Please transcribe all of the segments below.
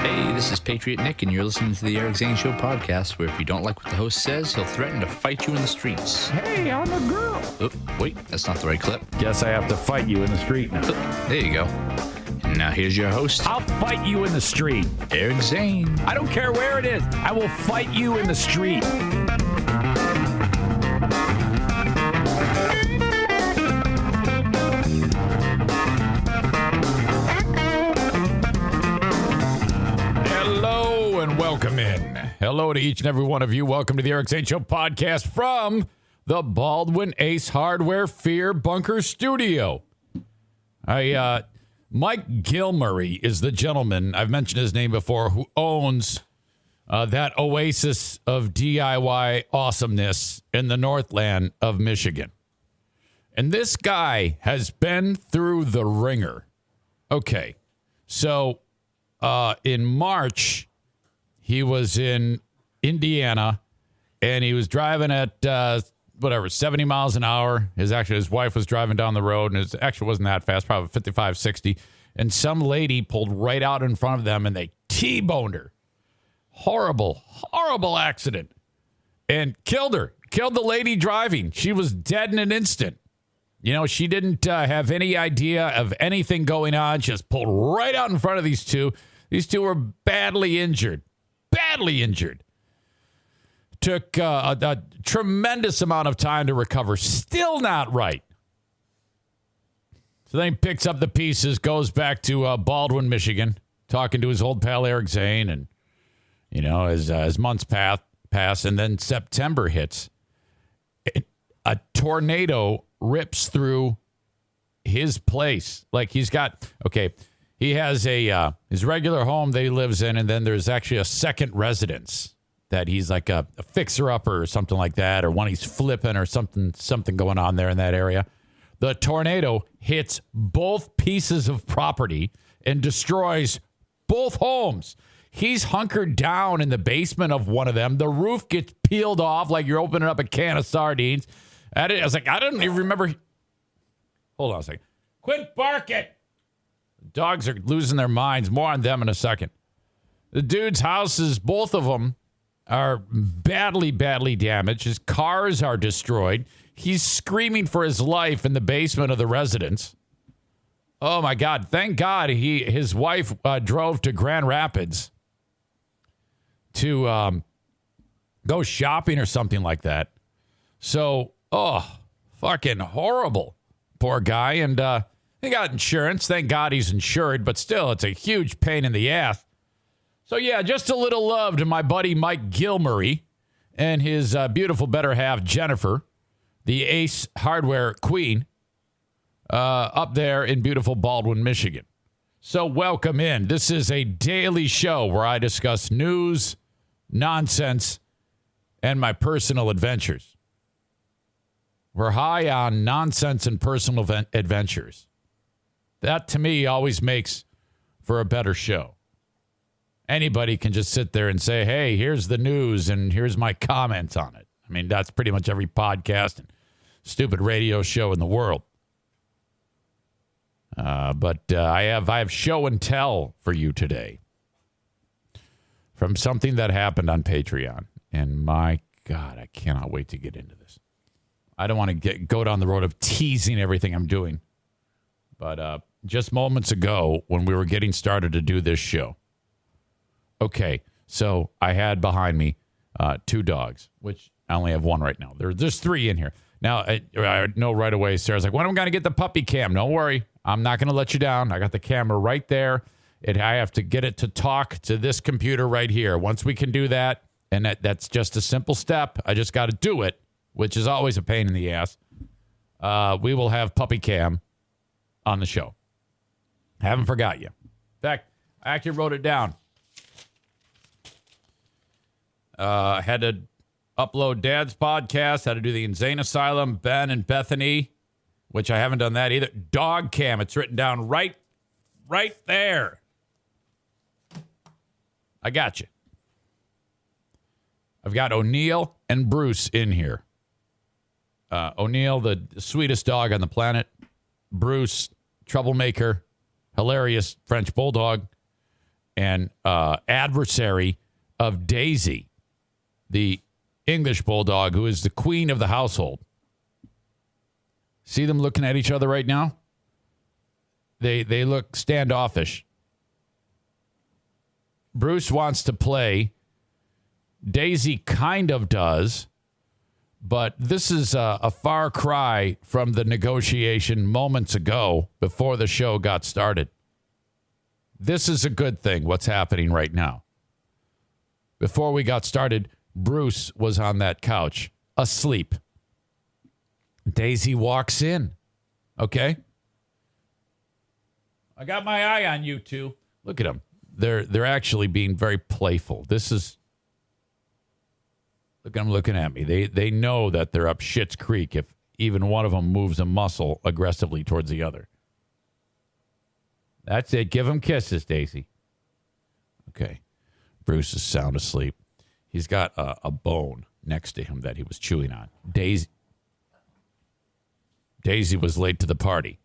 Hey, this is Patriot Nick, and you're listening to the Eric Zane Show podcast, where if you don't like what the host says, he'll threaten to fight you in the streets. Hey, I'm a girl. Oh, wait, that's not the right clip. Guess I have to fight you in the street now. Oh, there you go. And now here's your host. I'll fight you in the street. Eric Zane. I don't care where it is. I will fight you in the street. Hello and welcome in. Hello to each and every one of you. Welcome to the Eric Zane Show podcast from the Baldwin Ace Hardware Fear Bunker Studio. Mike Gilmurray is the gentleman, I've mentioned his name before, who owns that oasis of DIY awesomeness in the Northland of Michigan. And this guy has been through the ringer. Okay, so in March, he was in Indiana, and he was driving at 70 miles an hour. His wife was driving down the road, and it actually wasn't that fast, probably 55, 60. And some lady pulled right out in front of them, and they T-boned her. Horrible, horrible accident. And killed her. Killed the lady driving. She was dead in an instant. You know, she didn't have any idea of anything going on. Just pulled right out in front of these two. These two were badly injured. Badly injured. Took a tremendous amount of time to recover. Still not right. So then he picks up the pieces, goes back to Baldwin, Michigan, talking to his old pal Eric Zane. And, you know, as months pass, and then September hits, a tornado rips through his place. Like he has his regular home that he lives in, and then there's actually a second residence that he's like a fixer-upper or something like that, or one he's flipping or something going on there in that area. The tornado hits both pieces of property and destroys both homes. He's hunkered down in the basement of one of them. The roof gets peeled off like you're opening up a can of sardines. I was like, I don't even remember. Hold on a second. Quit barking. Dogs are losing their minds. More on them in a second. The dude's houses, both of them, are badly, badly damaged. His cars are destroyed. He's screaming for his life in the basement of the residence. Oh, my God. Thank God his wife drove to Grand Rapids to go shopping or something like that. So, fucking horrible. Poor guy. And he got insurance. Thank God he's insured, but still, it's a huge pain in the ass. So, yeah, just a little love to my buddy Mike Gilmurray and his beautiful better half, Jennifer, the Ace Hardware queen, up there in beautiful Baldwin, Michigan. So, welcome in. This is a daily show where I discuss news, nonsense, and my personal adventures. We're high on nonsense and personal adventures. That, to me, always makes for a better show. Anybody can just sit there and say, hey, here's the news and here's my comments on it. I mean, that's pretty much every podcast and stupid radio show in the world. But I have show and tell for you today from something that happened on Patreon. And my God, I cannot wait to get into this. I don't want to go down the road of teasing everything I'm doing. But just moments ago, when we were getting started to do this show, okay, so I had behind me two dogs, which I only have one right now. There's three in here. Now, I know right away, Sarah's like, when am I going to get the puppy cam? Don't worry. I'm not going to let you down. I got the camera right there. I have to get it to talk to this computer right here. Once we can do that, and that's just a simple step. I just got to do it, which is always a pain in the ass. We will have puppy cam on the show. I haven't forgot you. In fact, I actually wrote it down. Had to upload Dad's podcast, had to do the Insane Asylum, Ben and Bethany, which I haven't done that either. Dog cam, it's written down right there. I got you. I've got O'Neill and Bruce in here. O'Neill, the sweetest dog on the planet. Bruce, troublemaker, hilarious French bulldog. and adversary of Daisy, the English bulldog, who is the queen of the household. See them looking at each other right now? They look standoffish. Bruce wants to play. Daisy kind of does. But this is a far cry from the negotiation moments ago before the show got started. This is a good thing, what's happening right now. Before we got started, Bruce was on that couch, asleep. Daisy walks in. Okay? I got my eye on you two. Look at them. They're actually being very playful. This is... Look at them looking at me. They know that they're up Schitt's Creek if even one of them moves a muscle aggressively towards the other. That's it. Give them kisses, Daisy. Okay. Bruce is sound asleep. He's got a bone next to him that he was chewing on. Daisy was late to the party.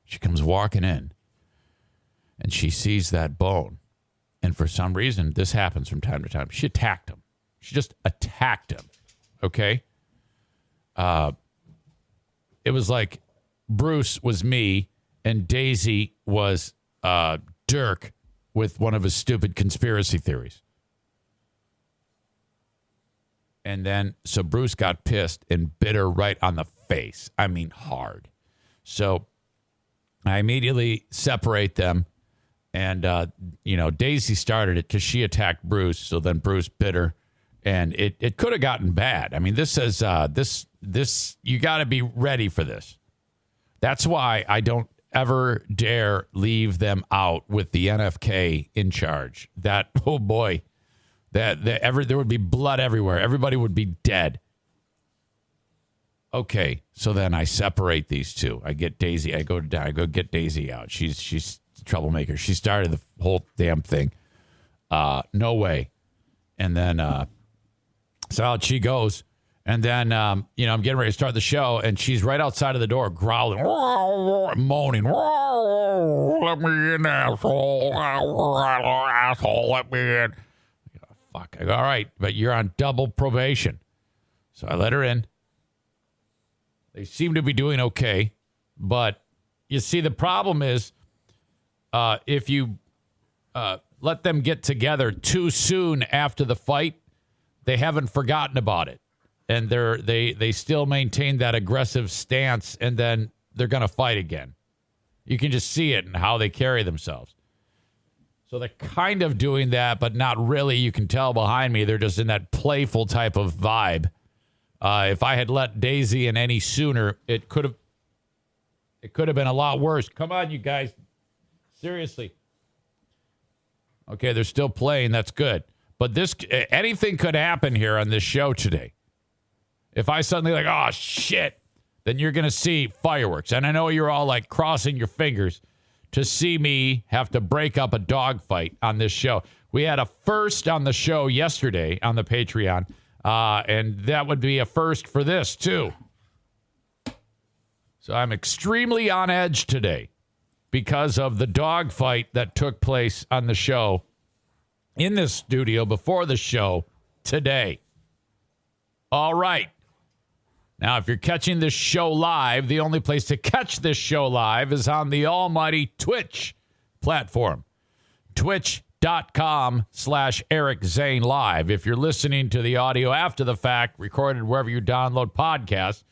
She comes walking in, and she sees that bone. And for some reason, this happens from time to time. She attacked him. She just attacked him, okay? It was like Bruce was me and Daisy was Dirk with one of his stupid conspiracy theories. And then, so Bruce got pissed and bit her right on the face. I mean, hard. So I immediately separate them. And, Daisy started it because she attacked Bruce. So then Bruce bit her. And it could have gotten bad. I mean, this says, this you got to be ready for this. That's why I don't ever dare leave them out with the NFK in charge. That, oh boy, there would be blood everywhere. Everybody would be dead. Okay, so then I separate these two. I get Daisy. I go get Daisy out. She's a troublemaker. She started the whole damn thing. No way. And then, so out she goes. And then, I'm getting ready to start the show, and she's right outside of the door, growling, moaning, let me in, asshole, asshole, let me in. Fuck. I go, all right, but you're on double probation. So I let her in. They seem to be doing okay. But you see, the problem is if you let them get together too soon after the fight, they haven't forgotten about it. And they still maintain that aggressive stance, and then they're going to fight again. You can just see it in how they carry themselves. So they're kind of doing that, but not really. You can tell behind me, they're just in that playful type of vibe. If I had let Daisy in any sooner, it could have been a lot worse. Come on, you guys. Seriously. Okay, they're still playing. That's good. But anything could happen here on this show today. If I suddenly oh, shit, then you're going to see fireworks. And I know you're all crossing your fingers to see me have to break up a dogfight on this show. We had a first on the show yesterday on the Patreon, and that would be a first for this, too. So I'm extremely on edge today because of the dogfight that took place on the show in this studio before the show today. All right. Now, if you're catching this show live, the only place to catch this show live is on the almighty Twitch platform. Twitch.com/Eric Zane Live. If you're listening to the audio after the fact, recorded wherever you download podcasts,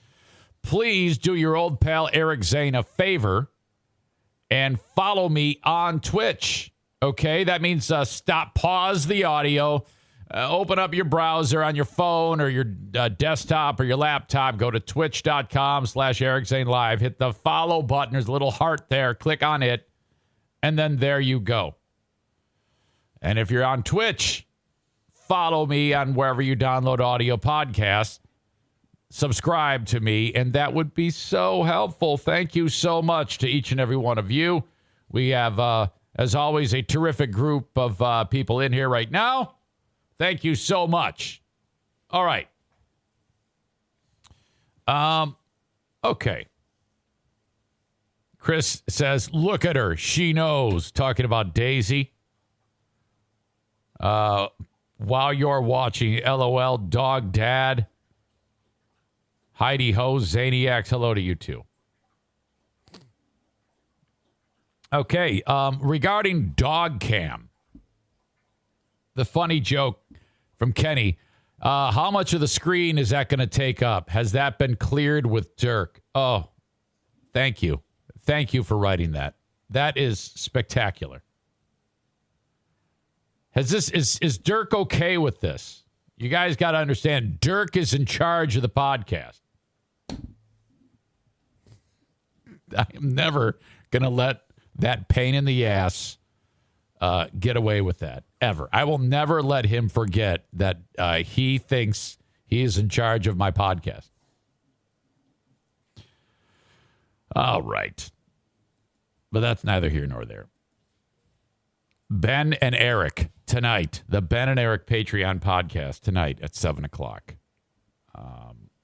please do your old pal Eric Zane a favor and follow me on Twitch. Okay? That means pause the audio. Open up your browser on your phone or your desktop or your laptop. Go to twitch.com/Eric Zane Live. Hit the follow button. There's a little heart there. Click on it. And then there you go. And if you're on Twitch, follow me on wherever you download audio podcasts. Subscribe to me, and that would be so helpful. Thank you so much to each and every one of you. We have, as always, a terrific group of people in here right now. Thank you so much. All right. Okay. Chris says, look at her. She knows. Talking about Daisy. While you're watching, LOL, dog dad, Heidi Ho, Zaniacs, hello to you too. Okay, regarding dog cam, the funny joke from Kenny, how much of the screen is that going to take up? Has that been cleared with Dirk? Oh, thank you. Thank you for writing that. That is spectacular. Is Dirk okay with this? You guys got to understand, Dirk is in charge of the podcast. I am never going to let that pain in the ass get away with that, ever. I will never let him forget that he thinks he is in charge of my podcast. All right. But that's neither here nor there. Ben and Eric tonight. The Ben and Eric Patreon podcast tonight at 7 o'clock.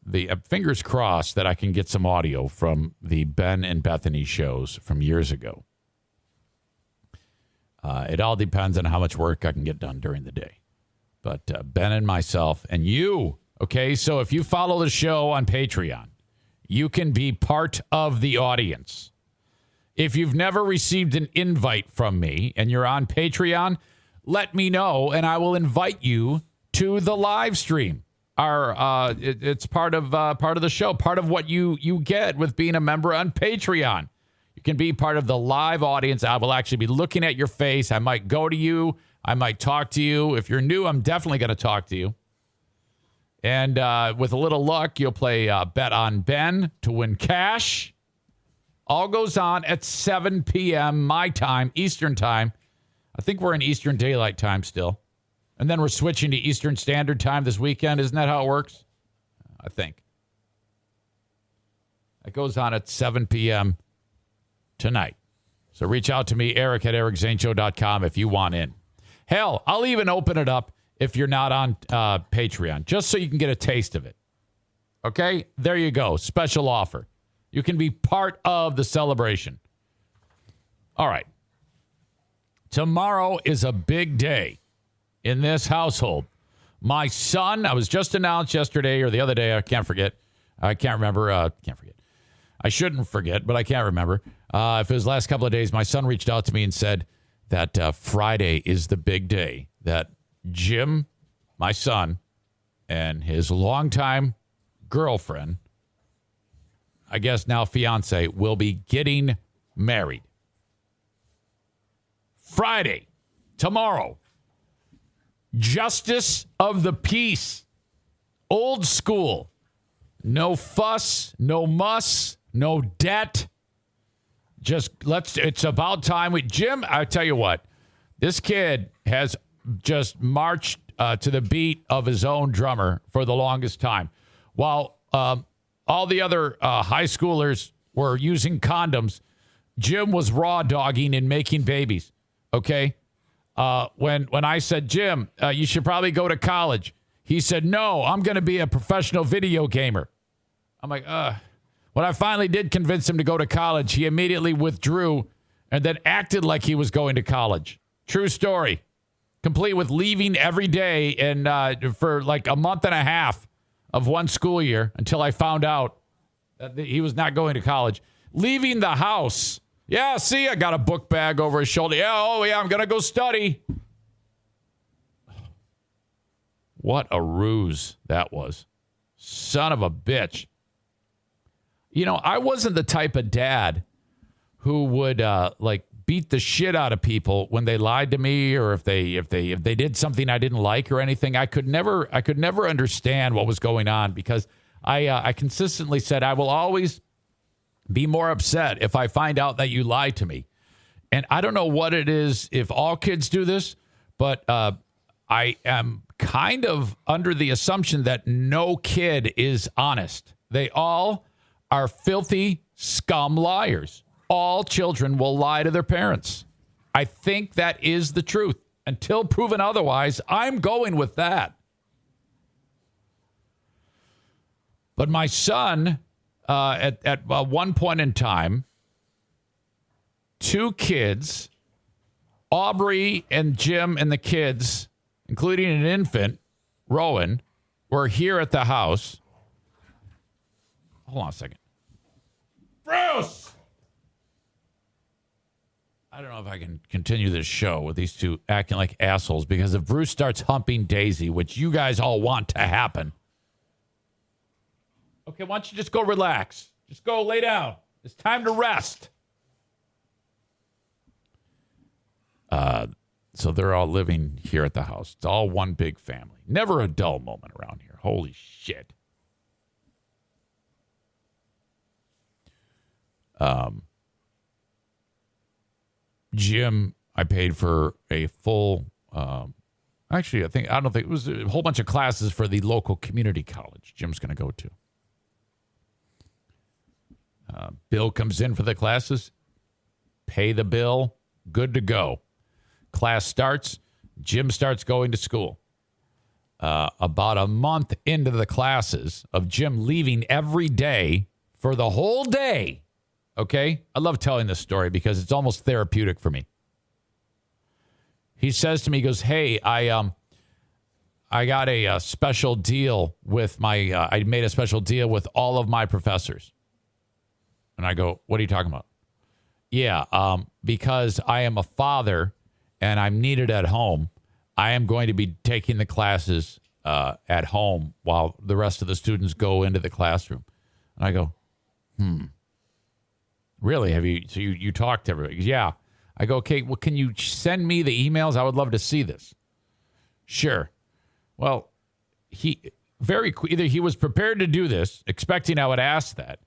The fingers crossed that I can get some audio from the Ben and Bethany shows from years ago. It all depends on how much work I can get done during the day. But Ben and myself and you, okay? So if you follow the show on Patreon, you can be part of the audience. If you've never received an invite from me and you're on Patreon, let me know and I will invite you to the live stream. It's part of the show, part of what you get with being a member on Patreon. You can be part of the live audience. I will actually be looking at your face. I might go to you. I might talk to you. If you're new, I'm definitely going to talk to you. And with a little luck, you'll play Bet on Ben to win cash. All goes on at 7 p.m. my time, Eastern time. I think we're in Eastern Daylight Time still. And then we're switching to Eastern Standard Time this weekend. Isn't that how it works? I think. It goes on at 7 p.m. tonight. So reach out to me, Eric at ericzaneshow.com if you want in. Hell, I'll even open it up if you're not on Patreon, just so you can get a taste of it. Okay? There you go. Special offer. You can be part of the celebration. All right. Tomorrow is a big day in this household. My son, I was just announced yesterday or the other day. I can't remember. I shouldn't forget, but I can't remember. If it was the last couple of days, my son reached out to me and said that Friday is the big day that Jim, my son, and his longtime girlfriend, I guess now fiance, will be getting married. Friday, tomorrow. Justice of the peace. Old school. No fuss, no muss, no debt. It's about time. Jim, I tell you what, this kid has just marched to the beat of his own drummer for the longest time. While all the other high schoolers were using condoms, Jim was raw dogging and making babies. Okay? When I said, Jim, you should probably go to college, he said, no, I'm going to be a professional video gamer. I'm like, when I finally did convince him to go to college, he immediately withdrew and then acted like he was going to college. True story. Complete with leaving every day and for like a month and a half of one school year until I found out that he was not going to college. Leaving the house. Yeah, see, I got a book bag over his shoulder. Yeah, I'm going to go study. What a ruse that was. Son of a bitch. You know, I wasn't the type of dad who would beat the shit out of people when they lied to me or if they did something I didn't like or anything. I could never understand what was going on because I consistently said I will always be more upset if I find out that you lied to me. And I don't know what it is if all kids do this, but I am kind of under the assumption that no kid is honest. They all are filthy scum liars. All children will lie to their parents. I think that is the truth. Until proven otherwise, I'm going with that. But my son, at one point in time, two kids, Aubree and Jim and the kids, including an infant, Rowan, were here at the house. Hold on a second. Bruce! I don't know if I can continue this show with these two acting like assholes, because if Bruce starts humping Daisy, which you guys all want to happen. Okay, why don't you just go relax? Just go lay down. It's time to rest. So they're all living here at the house. It's all one big family. Never a dull moment around here. Holy shit. Jim, I paid for a full, actually, I don't think it was a whole bunch of classes for the local community college Jim's going to go to. Bill comes in for the classes, pay the bill, good to go. Class starts, Jim starts going to school. About a month into the classes of Jim leaving every day for the whole day. Okay? I love telling this story because it's almost therapeutic for me. He says to me, he goes, hey, I got a special deal with I made a special deal with all of my professors. And I go, what are you talking about? Yeah, because I am a father and I'm needed at home, I am going to be taking the classes at home while the rest of the students go into the classroom. And I go, really? Have you? So you talked to everybody? Goes, yeah. I go, okay, well, can you send me the emails? I would love to see this. Sure. Well, either he was prepared to do this, expecting I would ask that,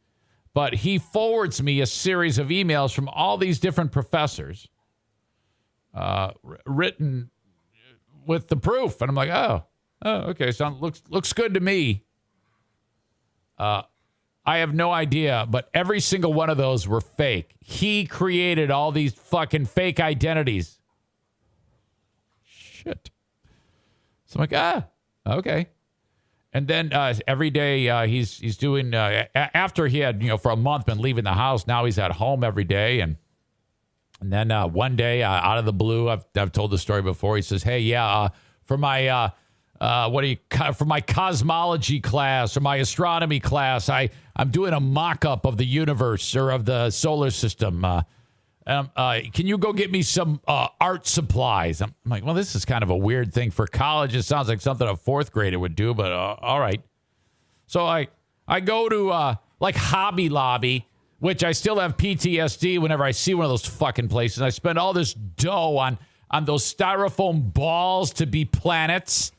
but he forwards me a series of emails from all these different professors, written with the proof, and I'm like, oh, okay, so looks good to me. I have no idea, but every single one of those were fake. He created all these fucking fake identities. Shit. So I'm like, okay. And then every day he's doing, after he had, for a month been leaving the house, now he's at home every day. And then one day, out of the blue, I've told the story before, he says, hey, for my, for my cosmology class or my astronomy class, I'm doing a mock-up of the universe or of the solar system. Can you go get me some art supplies? I'm like, well, this is kind of a weird thing for college. It sounds like something a fourth grader would do, but all right. So I go to like Hobby Lobby, which I still have PTSD whenever I see one of those fucking places. I spend all this dough on those styrofoam balls to be planets.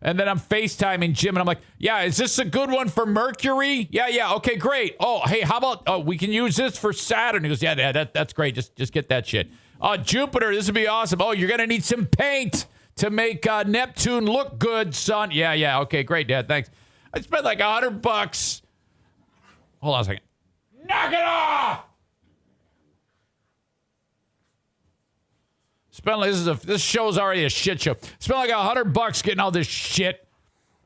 And then I'm FaceTiming Jim, and I'm like, yeah, is this a good one for Mercury? Yeah, okay, great. Oh, hey, how about, we can use this for Saturn? He goes, yeah, that's great. Just get that shit. Jupiter, this would be awesome. Oh, you're going to need some paint to make Neptune look good, son. Yeah, okay, great, Dad, thanks. I spent like $100. Hold on a second. Knock it off! This show's already a shit show. Spent like $100 getting all this shit.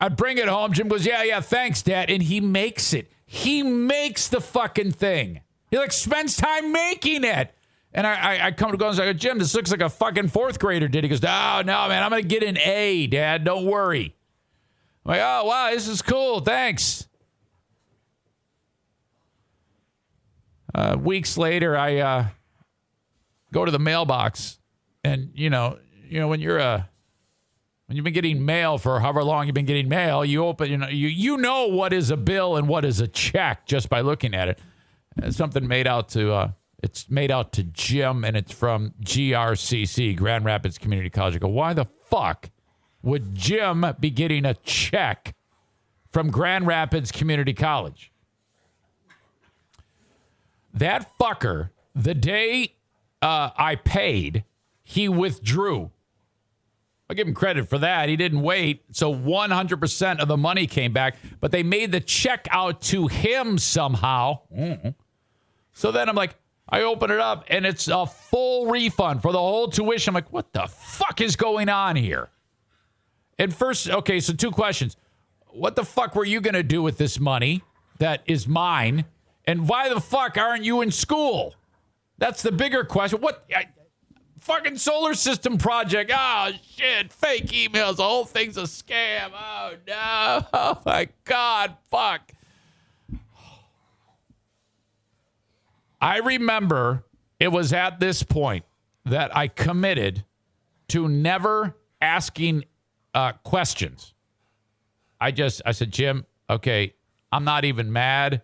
I'd bring it home. Jim goes, yeah, thanks, Dad. And he makes it. He makes the fucking thing. He spends time making it. And I come to go and say, Jim, this looks like a fucking fourth grader did. He goes, no, man, I'm going to get an A, Dad. Don't worry. I'm like, oh, wow, this is cool. Thanks. Weeks later, I go to the mailbox. And, when you've been getting mail for however long you've been getting mail, you open, you know what is a bill and what is a check just by looking at it. And something made out to, it's made out to Jim, and it's from GRCC, Grand Rapids Community College. I go, why the fuck would Jim be getting a check from Grand Rapids Community College? That fucker, the day I paid, he withdrew. I'll give him credit for that. He didn't wait. So 100% of the money came back, but they made the check out to him somehow. So then I'm like, I open it up and it's a full refund for the whole tuition. I'm like, what the fuck is going on here? And first, okay, so two questions. What the fuck were you going to do with this money that is mine? And why the fuck aren't you in school? That's the bigger question. fucking solar system project. Oh, shit. Fake emails. The whole thing's a scam. Oh, no. Oh, my God. Fuck. I remember it was at this point that I committed to never asking questions. I said, Jim, okay, I'm not even mad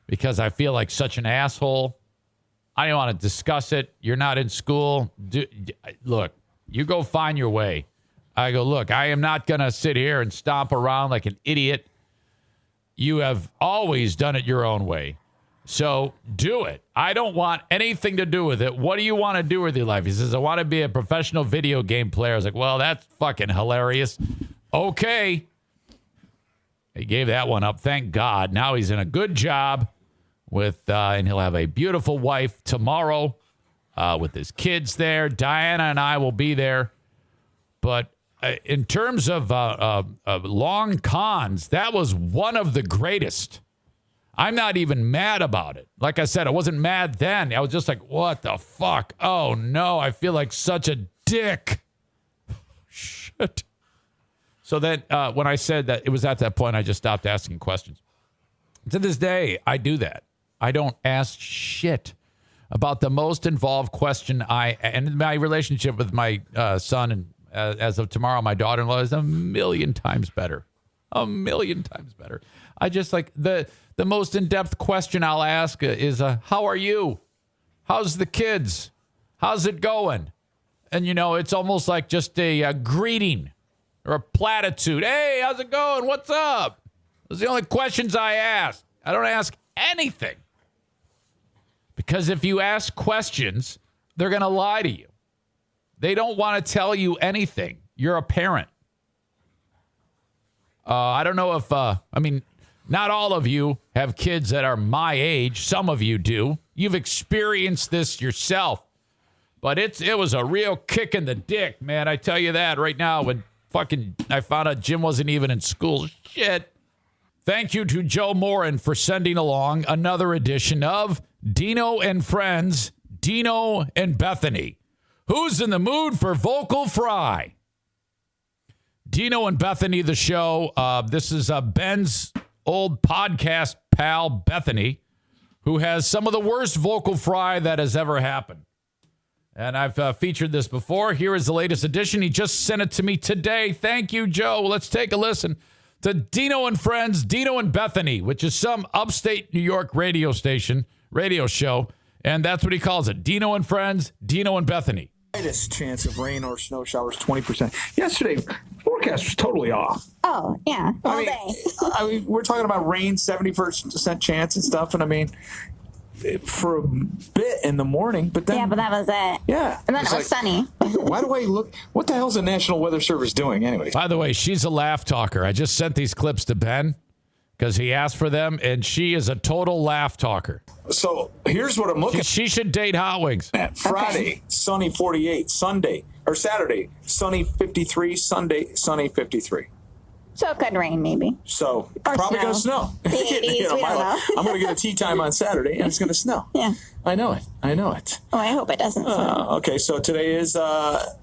because I feel like such an asshole. I don't want to discuss it. You're not in school. Look, you go find your way. I go, look, I am not going to sit here and stomp around like an idiot. You have always done it your own way. So do it. I don't want anything to do with it. What do you want to do with your life? He says, I want to be a professional video game player. I was like, well, that's fucking hilarious. Okay. He gave that one up. Thank God. Now he's in a good job and he'll have a beautiful wife tomorrow with his kids there. Diana and I will be there. But in terms of long cons, that was one of the greatest. I'm not even mad about it. Like I said, I wasn't mad then. I was just like, what the fuck? Oh, no, I feel like such a dick. Shit. So then when I said that it was at that point, I just stopped asking questions. To this day, I do that. I don't ask shit about the most involved question and my relationship with my son and as of tomorrow, my daughter-in-law is a million times better. A million times better. I just like the most in-depth question I'll ask is, how are you? How's the kids? How's it going? And, it's almost like just a greeting or a platitude. Hey, how's it going? What's up? Those are the only questions I ask. I don't ask anything. Because if you ask questions, they're going to lie to you. They don't want to tell you anything. You're a parent. I don't know if, not all of you have kids that are my age. Some of you do. You've experienced this yourself. But it was a real kick in the dick, man. I tell you that right now when I found out Jim wasn't even in school. Shit. Thank you to Joe Morin for sending along another edition of Dino and Friends, Dino and Bethany. Who's in the mood for vocal fry? Dino and Bethany, the show. This is Ben's old podcast pal, Bethany, who has some of the worst vocal fry that has ever happened. And I've featured this before. Here is the latest edition. He just sent it to me today. Thank you, Joe. Let's take a listen to Dino and Friends, Dino and Bethany, which is some upstate New York radio show. And that's what he calls it. Dino and Friends, Dino and Bethany. Greatest chance of rain or snow showers, 20%. Yesterday, forecast was totally off. Oh, yeah, all day. We're talking about rain, 70% chance and stuff. And for a bit in the morning, but then... Yeah, but that was it. Yeah. And then it was sunny. Why do I look... What the hell is the National Weather Service doing anyway? By the way, she's a laugh talker. I just sent these clips to Ben because he asked for them, and she is a total laugh talker. So here's what I'm looking at. She should date Hot Wings. Friday, sunny 48. Saturday, sunny 53. Sunday, sunny 53. So it could rain, maybe. So Or probably going to snow. snow. The 80s, we don't know. I'm going to get a tea time on Saturday, and it's going to snow. Yeah. I know it. Oh, I hope it doesn't snow. Okay, so today is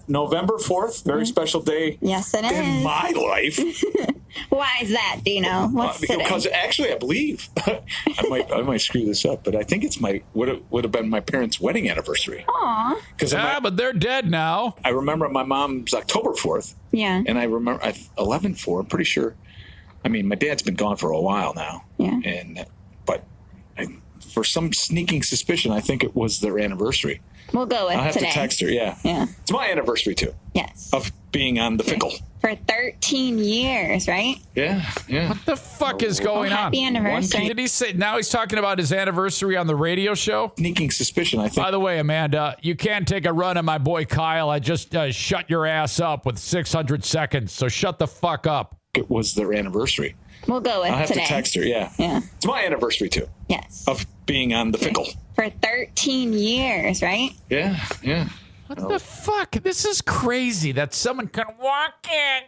November 4th. Very special day. Yes, it is. In my life. Why is that, Dino? What's today? Because actually, I believe I might screw this up, but I think it's would have been my parents' wedding anniversary. Aw. But they're dead now. I remember my mom's October 4th. Yeah. And I remember 11/4. I'm pretty sure. My dad's been gone for a while now. Yeah. But for some sneaking suspicion, I think it was their anniversary. We'll go with I'll have today. to text her. Yeah. Yeah. It's my anniversary too. Yes. Of being on the Fickle. For 13 years, right? Yeah. What the fuck is going on? Happy anniversary. Did he say now he's talking about his anniversary on the radio show? Sneaking suspicion, I think. By the way, Amanda, you can't take a run at my boy Kyle. I just shut your ass up with 600 seconds, so shut the fuck up. It was their anniversary. We'll go with I'll have today. to text her. Yeah. Yeah. It's my anniversary too. Yes. Of being on the Fickle. For 13 years, right? Yeah. What the fuck? This is crazy that someone can walk in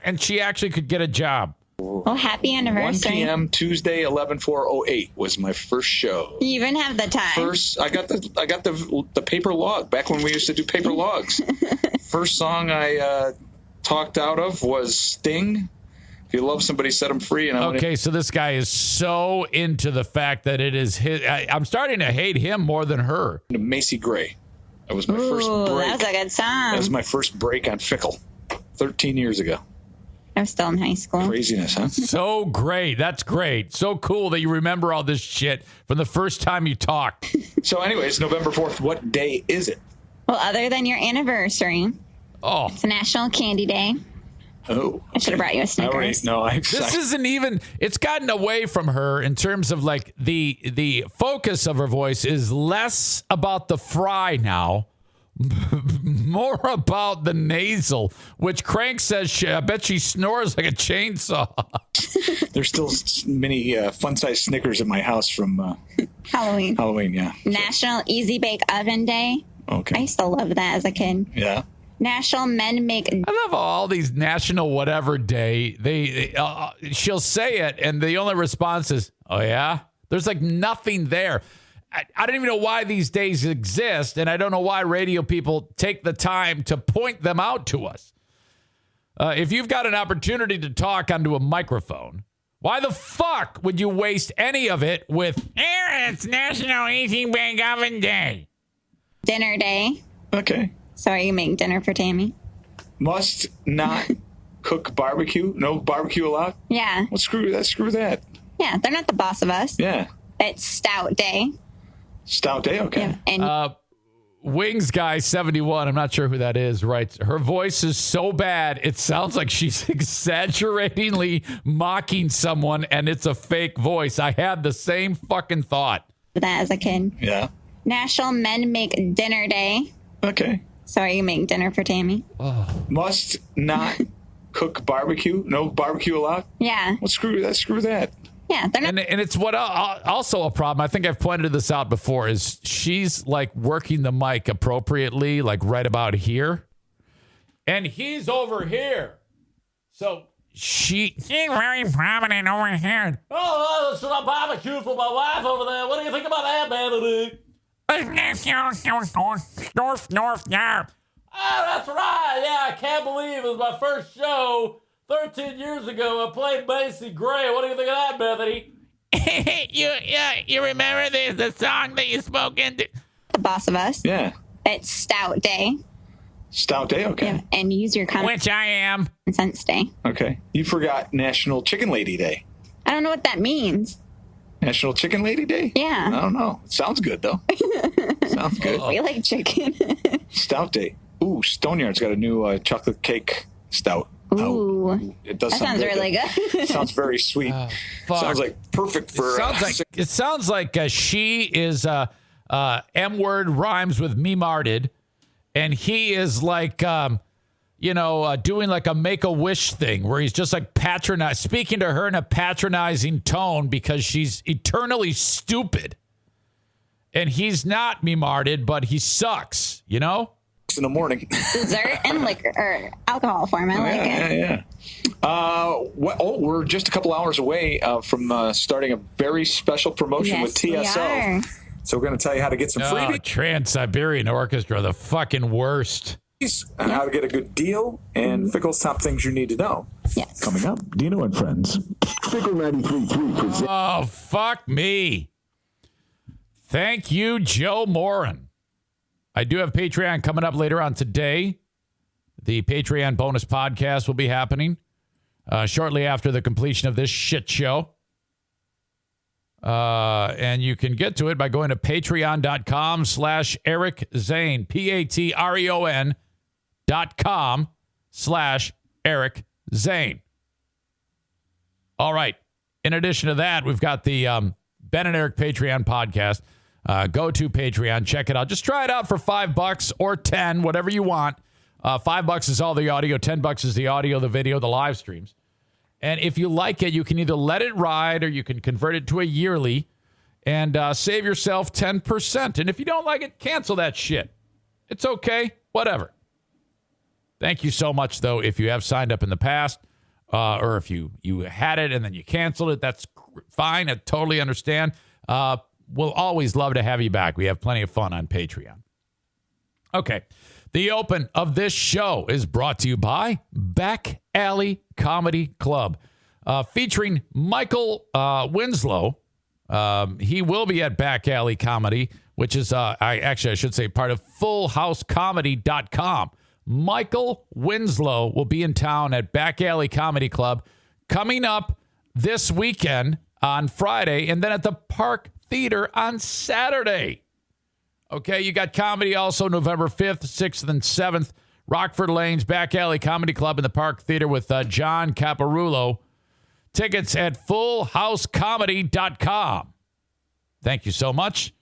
and she actually could get a job. Oh, happy 1 anniversary. p.m. Tuesday, 11/4/08 was my first show. You even have the time. First, I got the paper log back when we used to do paper logs. First song I talked out of was Sting. If you love somebody, set them free. And okay, so this guy is so into the fact that it is his. I'm starting to hate him more than her. Macy Gray. That was my first Ooh, break. that was a good song. That was my first break on Fickle 13 years ago. I was still in high school. Craziness, huh? So great. That's great. So cool that you remember all this shit from the first time you talked. So anyways, November 4th, what day is it? Well, other than your anniversary, Oh, it's National Candy Day. Oh. I should have brought you a Snickers. this isn't even. It's gotten away from her in terms of like the focus of her voice is less about the fry now, more about the nasal, which Crank says I bet she snores like a chainsaw. There's still many fun-sized Snickers at my house from Halloween. Halloween, yeah. National Easy Bake Oven Day. I Okay. used to love that as a kid. Yeah. National Men Make. I love all these national whatever day. She'll say it, and the only response is, "Oh yeah." There's like nothing there. I don't even know why these days exist, and I don't know why radio people take the time to point them out to us. If you've got an opportunity to talk onto a microphone, why the fuck would you waste any of it with, it's National Easy Bake Oven Day? Dinner Day. Okay. So are you making dinner for Tammy? Must not cook barbecue. No barbecue allowed. Yeah. Well, screw that. Screw that. Yeah, they're not the boss of us. Yeah. It's Stout Day. Stout day. Okay. Yeah. And Wings Guy 71, I'm not sure who that is, writes, her voice is so bad, it sounds like she's exaggeratingly mocking someone and it's a fake voice. I had the same fucking thought. that as a kid. Yeah. National Men Make Dinner Day. Okay. So are you making dinner for Tammy? Must not cook barbecue. No barbecue allowed. Yeah. Well, screw that. Screw that. Yeah, they're not. And it's what also a problem. I think I've pointed this out before is she's like working the mic appropriately, like right about here. And he's over here. So she's very prominent over here. Oh, it's a barbecue for my wife over there. What do you think about that, Bethany? Oh, that's right. Yeah, I can't believe it was my first show 13 years ago. I played Macy Gray. What do you think of that, Bethany? you remember the song that you spoke into? The boss of us. Yeah. It's Stout Day. Stout day. Okay. Yeah, and use your common Which I am. sense day. Okay. You forgot National Chicken Lady Day. I don't know what that means. National Chicken Lady Day? Yeah. I don't know. It sounds good, though. Sounds good. We like chicken. Stout Day. Ooh, Stoneyard's got a new chocolate cake stout. Ooh. It does That sound sounds good. really good. Sounds very sweet. Fuck. Sounds like perfect for... It sounds like she is M-word rhymes with me marted, and he is like doing like a Make-A-Wish thing where he's just like speaking to her in a patronizing tone because she's eternally stupid. And he's not me marted, but he sucks, you know? in the morning. Dessert and liquor or alcohol form. I like it. We're just a couple hours away from starting a very special promotion with Yes, we TSO. are. So we're going to tell you how to get some freebies, Trans-Siberian Orchestra, the fucking worst. and how to get a good deal, and Fickle's top things you need to know. Yes. Coming up, Dino and Friends. Fickle 93.3 presents. Oh, fuck me. Thank you, Joe Morin. I do have Patreon coming up later on today. The Patreon bonus podcast will be happening shortly after the completion of this shit show. And you can get to it by going to patreon.com/Eric Zane, patreon.com/Eric Zane. All right. In addition to that, we've got the Ben and Eric Patreon podcast. Go to Patreon, check it out. Just try it out for $5 or $10, whatever you want. $5 is all the audio, $10 is the audio, the video, the live streams. And if you like it, you can either let it ride or you can convert it to a yearly and save yourself 10%. And if you don't like it, cancel that shit. It's okay. Whatever. Thank you so much, though, if you have signed up in the past or if you had it and then you canceled it, that's fine. I totally understand. We'll always love to have you back. We have plenty of fun on Patreon. Okay. The open of this show is brought to you by Back Alley Comedy Club, featuring Michael Winslow. He will be at Back Alley Comedy, which is, I should say, part of FullHouseComedy.com. Michael Winslow will be in town at Back Alley Comedy Club coming up this weekend on Friday, and then at the Park Theater on Saturday. Okay, you got comedy also November 5th, 6th, and 7th. Rockford Lane's Back Alley Comedy Club in the Park Theater with John Caparulo. Tickets at FullHouseComedy.com. Thank you so much.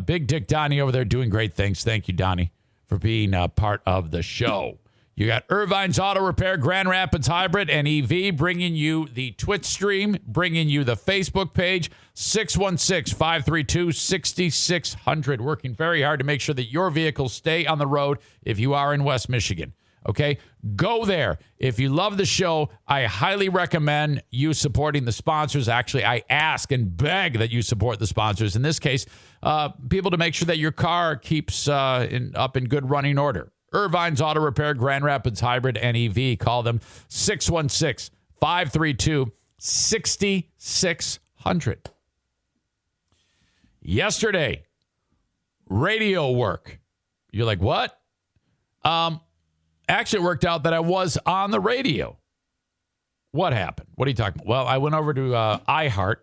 Big Dick Donnie over there doing great things. Thank you, Donnie, for being part of the show. You got Irvine's Auto Repair, Grand Rapids Hybrid, and EV bringing you the Twitch stream, bringing you the Facebook page, 616-532-6600. Working very hard to make sure that your vehicles stay on the road if you are in West Michigan. Okay? Go there. If you love the show, I highly recommend you supporting the sponsors. Actually, I ask and beg that you support the sponsors. In this case, people to make sure that your car keeps up in good running order. Irvine's Auto Repair, Grand Rapids Hybrid, and EV. Call them 616-532-6600. Yesterday, radio work. You're like, what? Actually, it worked out that I was on the radio. What happened? What are you talking about? Well, I went over to iHeart,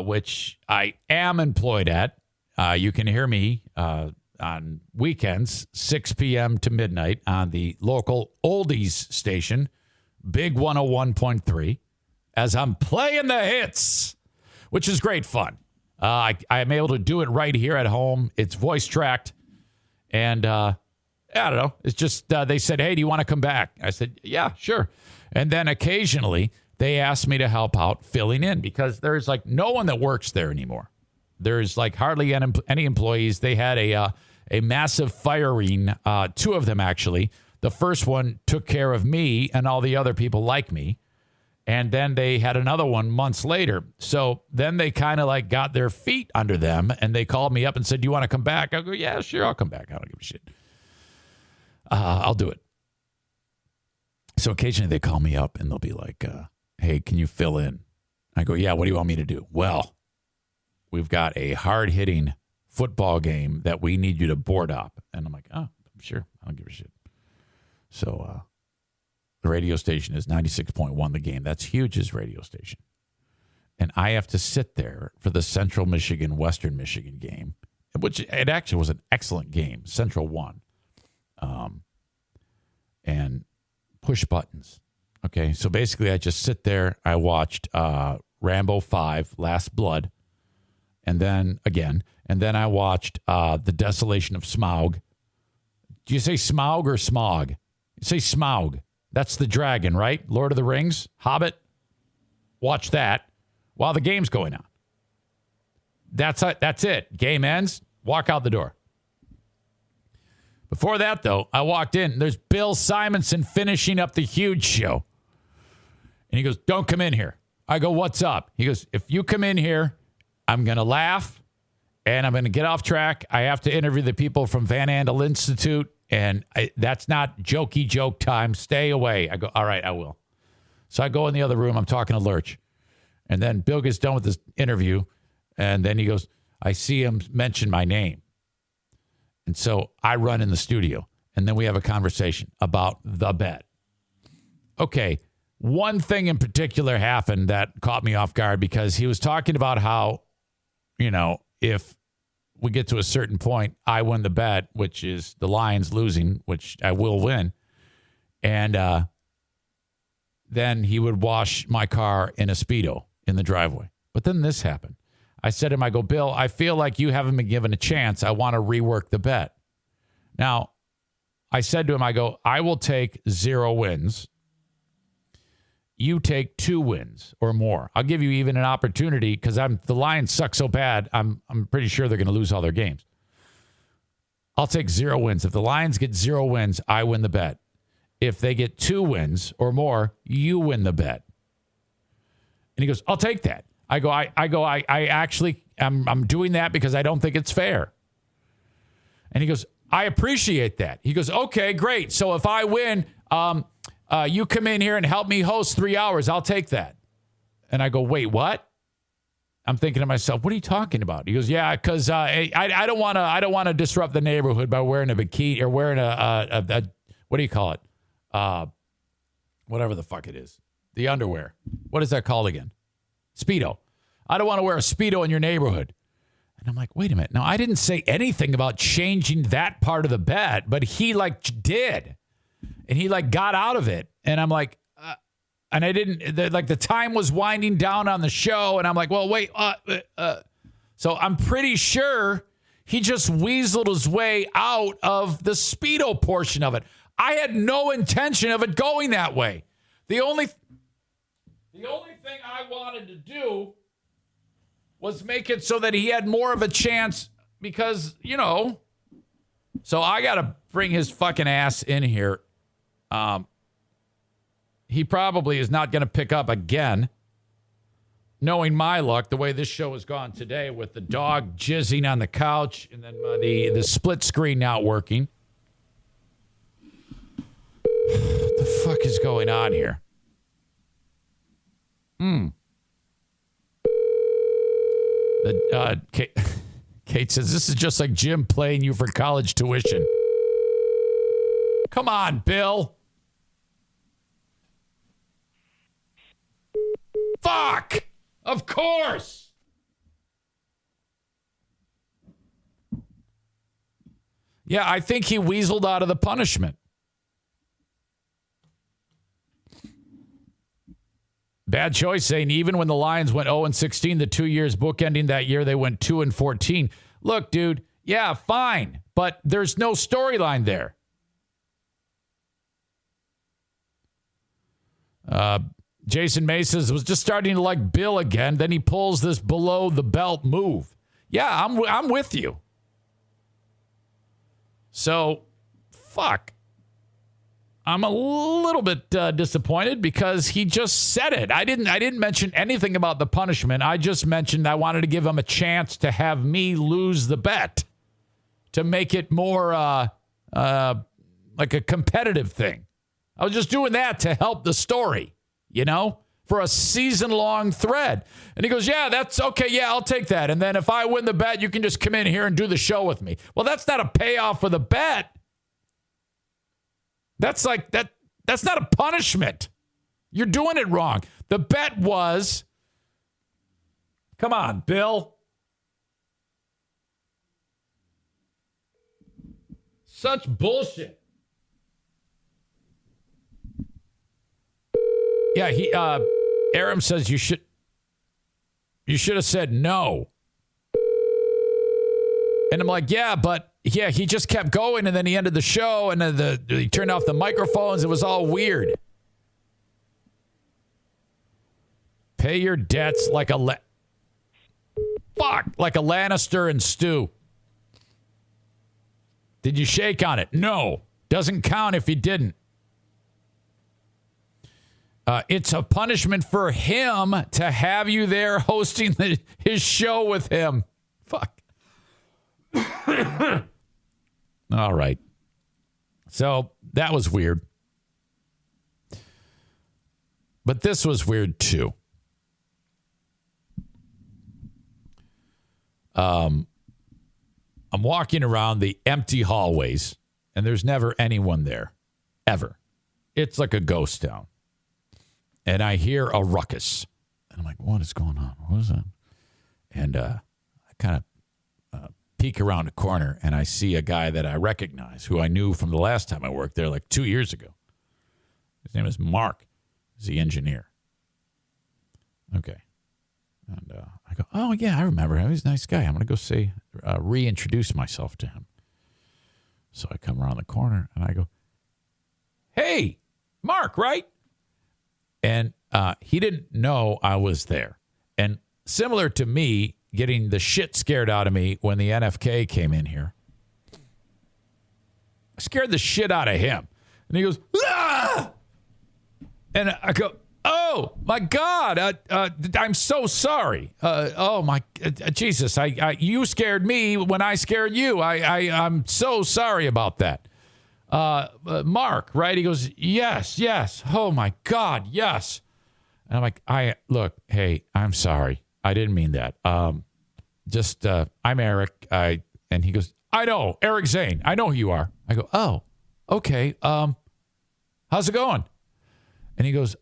which I am employed at. You can hear me on weekends, 6 p.m. to midnight on the local oldies station, Big 101.3, as I'm playing the hits, which is great fun. I'm able to do it right here at home. It's voice tracked. And I don't know. It's just they said, hey, do you want to come back? I said, yeah, sure. And then occasionally they asked me to help out filling in because there's like no one that works there anymore. There's like hardly any employees. They had a massive firing, two of them actually. The first one took care of me and all the other people like me. And then they had another one months later. So then they kind of like got their feet under them and they called me up and said, do you want to come back? I go, yeah, sure, I'll come back. I don't give a shit. I'll do it. So occasionally they call me up and they'll be like, hey, can you fill in? I go, yeah, what do you want me to do? Well, we've got a hard-hitting football game that we need you to board up. And I'm like, oh, sure. I don't give a shit. So the radio station is 96.1 The Game. That's Huge's radio station. And I have to sit there for the Central Michigan, Western Michigan game, which it actually was an excellent game. Central won. And push buttons. Okay, so basically I just sit there. I watched Rambo 5, Last Blood. And then again, and then I watched The Desolation of Smaug. Do you say Smaug or Smog? You say Smaug. That's the dragon, right? Lord of the Rings, Hobbit. Watch that while the game's going on. That's it. Game ends. Walk out the door. Before that, though, I walked in. There's Bill Simonson finishing up the Huge show. And he goes, don't come in here. I go, what's up? He goes, if you come in here, I'm going to laugh and I'm going to get off track. I have to interview the people from Van Andel Institute. And that's not jokey joke time. Stay away. I go, all right, I will. So I go in the other room. I'm talking to Lurch. And then Bill gets done with this interview. And then he goes, I see him mention my name. And so I run in the studio. And then we have a conversation about the bet. Okay. One thing in particular happened that caught me off guard because he was talking about how, you know, if we get to a certain point, I win the bet, which is the Lions losing, which I will win. And then he would wash my car in a Speedo in the driveway. But then this happened. I said to him, I go, Bill, I feel like you haven't been given a chance. I want to rework the bet. Now, I said to him, I go, I will take 0 wins. You take 2 wins or more. I'll give you even an opportunity because the Lions suck so bad. I'm pretty sure they're going to lose all their games. I'll take 0 wins. If the Lions get 0 wins, I win the bet. if they get 2 wins or more, you win the bet. And he goes, I'll take that. I actually, I'm doing that because I don't think it's fair. And he goes, I appreciate that. He goes, okay, great. So if I win, you come in here and help me host 3 hours. I'll take that. And I go, wait, what? I'm thinking to myself, what are you talking about? He goes, yeah, because I don't want to disrupt the neighborhood by wearing a bikini or wearing a what do you call it? Whatever the fuck it is. The underwear. What is that called again? Speedo. I don't want to wear a Speedo in your neighborhood. And I'm like, wait a minute. Now, I didn't say anything about changing that part of the bet, but he did. And he got out of it. And I'm like, and I didn't, the time was winding down on the show. And I'm like, well, wait. So I'm pretty sure he just weaseled his way out of the Speedo portion of it. I had no intention of it going that way. The only thing I wanted to do was make it so that he had more of a chance because, so I got to bring his fucking ass in here. He probably is not going to pick up again, knowing my luck, the way this show has gone today with the dog jizzing on the couch and then the split screen not working. What the fuck is going on here? Kate says, this is just like Jim playing you for college tuition. Come on, Bill. Fuck! Of course! Yeah, I think he weaseled out of the punishment. Bad choice, saying even when the Lions went 0-16, the 2 years bookending that year, they went 2-14. Look, dude, yeah, fine, but there's no storyline there. Jason Mason was just starting to like Bill again. Then he pulls this below the belt move. Yeah, I'm with you. So, fuck. I'm a little bit disappointed because he just said it. I didn't mention anything about the punishment. I just mentioned I wanted to give him a chance to have me lose the bet to make it more like a competitive thing. I was just doing that to help the story, for a season-long thread. And he goes, yeah, that's okay. Yeah, I'll take that. And then if I win the bet, you can just come in here and do the show with me. Well, that's not a payoff for the bet. That's like that. That's not a punishment. You're doing it wrong. The bet was, come on, Bill. Such bullshit. Yeah, Aram says you should have said no. And I'm like, yeah, but yeah, he just kept going, and then he ended the show, and then he turned off the microphones. It was all weird. Pay your debts like a Lannister and Stu. Did you shake on it? No. Doesn't count if you didn't. It's a punishment for him to have you there hosting his show with him. Fuck. All right. So that was weird. But this was weird too. I'm walking around the empty hallways, and there's never anyone there, ever. It's like a ghost town. And I hear a ruckus. And I'm like, what is going on? What is that? And I kind of peek around a corner, and I see a guy that I recognize, who I knew from the last time I worked there like 2 years ago. His name is Mark. He's the engineer. Okay. And I go, oh, yeah, I remember him. He's a nice guy. I'm going to go say, reintroduce myself to him. So I come around the corner, and I go, hey, Mark, right? And he didn't know I was there. And similar to me getting the shit scared out of me when the NFK came in here, I scared the shit out of him. And he goes, ah! And I go, oh, my God, I'm so sorry. Oh, my Jesus, you scared me when I scared you. I'm so sorry about that. Mark, right? He goes, yes. Oh, my God, yes. And I'm like, look, hey, I'm sorry. I didn't mean that. I'm Eric. And he goes, I know, Eric Zane. I know who you are. I go, oh, okay. How's it going? And he goes,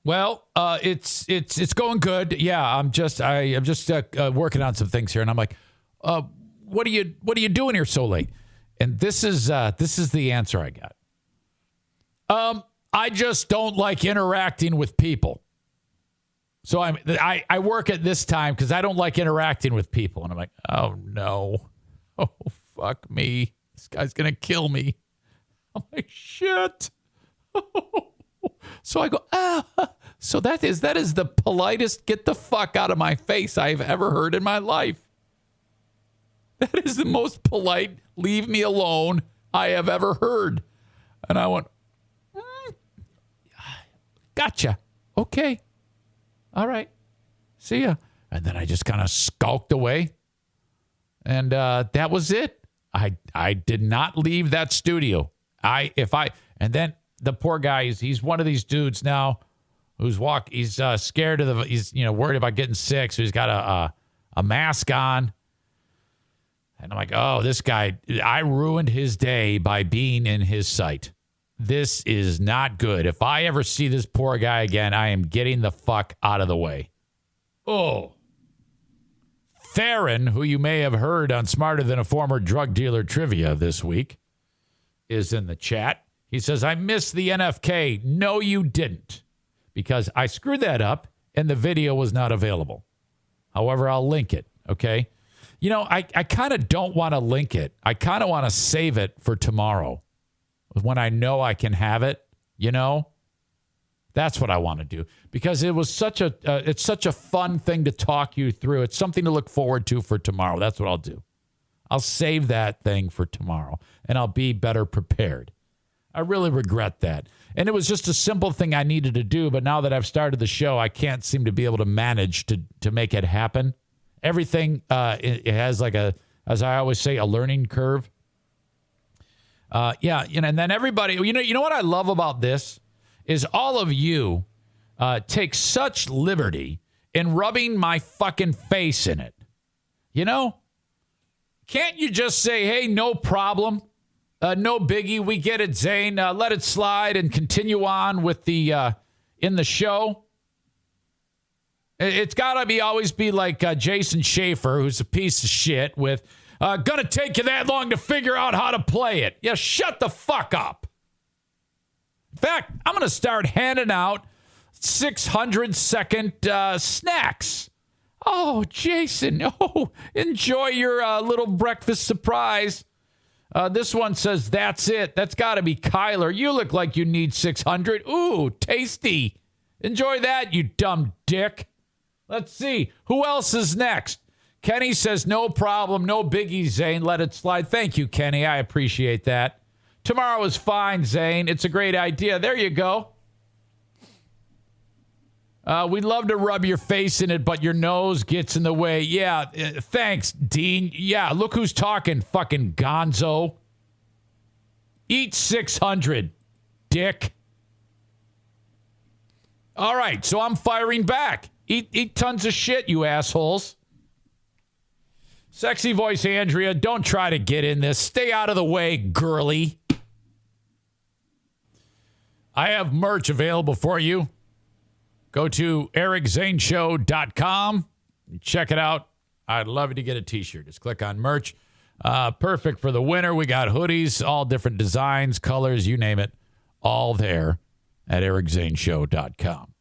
well, it's going good. Yeah, I'm just working on some things here. And I'm like, what are you doing here so late? And this is the answer I got. I just don't like interacting with people. So I work at this time because I don't like interacting with people. And I'm like, oh no. Oh, fuck me. This guy's going to kill me. I'm like, shit. So I go, so that is the politest get the fuck out of my face I've ever heard in my life. That is the most polite leave me alone I have ever heard. And I went, gotcha. Okay. All right. See ya. And then I just kind of skulked away. And that was it. I did not leave that studio. And then the poor guy, he's one of these dudes now who's he's scared of he's worried about getting sick, so he's got a mask on. And I'm like, oh, this guy, I ruined his day by being in his sight. This is not good. If I ever see this poor guy again, I am getting the fuck out of the way. Oh. Theron, who you may have heard on Smarter Than a Former Drug Dealer Trivia this week, is in the chat. He says, I missed the NFK. No, you didn't. Because I screwed that up and the video was not available. However, I'll link it, okay? I kind of don't want to link it. I kind of want to save it for tomorrow when I know I can have it, That's what I want to do because it was it's such a fun thing to talk you through. It's something to look forward to for tomorrow. That's what I'll do. I'll save that thing for tomorrow and I'll be better prepared. I really regret that. And it was just a simple thing I needed to do, but now that I've started the show, I can't seem to be able to manage to make it happen. Everything, it has as I always say, a learning curve. And then everybody, you know what I love about this is all of you take such liberty in rubbing my fucking face in it. Can't you just say, hey, no problem? No biggie. We get it, Zane. Let it slide and continue on with the in the show. It's got to always be like Jason Schaefer, who's a piece of shit with, gonna take you that long to figure out how to play it. Yeah, shut the fuck up. In fact, I'm going to start handing out 600-second snacks. Oh, Jason. Oh, enjoy your little breakfast surprise. This one says, that's it. That's got to be Kyler. You look like you need 600. Ooh, tasty. Enjoy that, you dumb dick. Let's see. Who else is next? Kenny says, no problem. No biggie, Zane. Let it slide. Thank you, Kenny. I appreciate that. Tomorrow is fine, Zane. It's a great idea. There you go. We'd love to rub your face in it, but your nose gets in the way. Yeah, thanks, Dean. Yeah, look who's talking, fucking gonzo. Eat 600, dick. All right, so I'm firing back. Eat tons of shit, you assholes. Sexy voice Andrea, don't try to get in this. Stay out of the way, girly. I have merch available for you. Go to ericzaneshow.com. Check it out. I'd love you to get a t-shirt. Just click on merch. Perfect for the winter. We got hoodies, all different designs, colors, you name it. All there at ericzaneshow.com.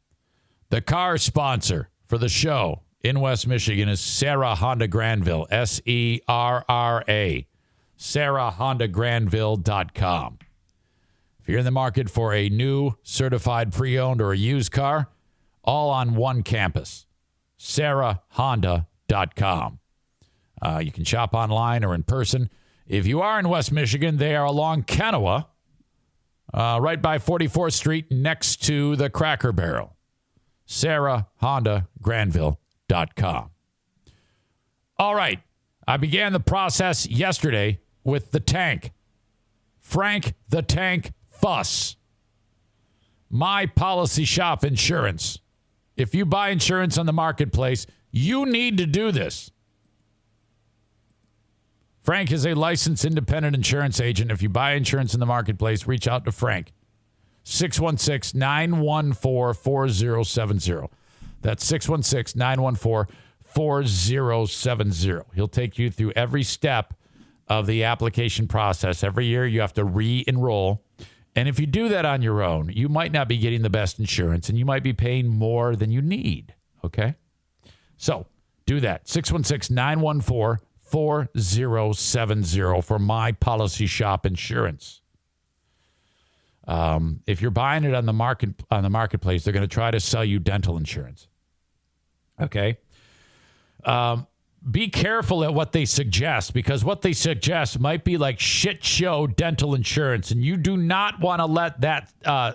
The car sponsor for the show in West Michigan is Serra Honda Granville, SERRA, SerraHondaGranville.com. If you're in the market for a new certified pre-owned or a used car, all on one campus, SerraHonda.com. You can shop online or in person. If you are in West Michigan, they are along Kanawha. right by 44th Street next to the Cracker Barrel. Sarah Honda Granville.com. All right. I began the process yesterday with the tank. Frank the Tank Fuss. My Policy Shop Insurance. If you buy insurance on the marketplace, you need to do this. Frank is a licensed independent insurance agent. If you buy insurance in the marketplace, reach out to Frank. 616-914-4070. That's 616-914-4070. He'll take you through every step of the application process. Every year you have to re-enroll. And if you do that on your own, you might not be getting the best insurance and you might be paying more than you need. Okay? So do that. 616-914-4070 for My Policy Shop Insurance. If you're buying it on the marketplace, they're going to try to sell you dental insurance. Okay? Be careful at what they suggest, because what they suggest might be like shit show dental insurance, and you do not want to let that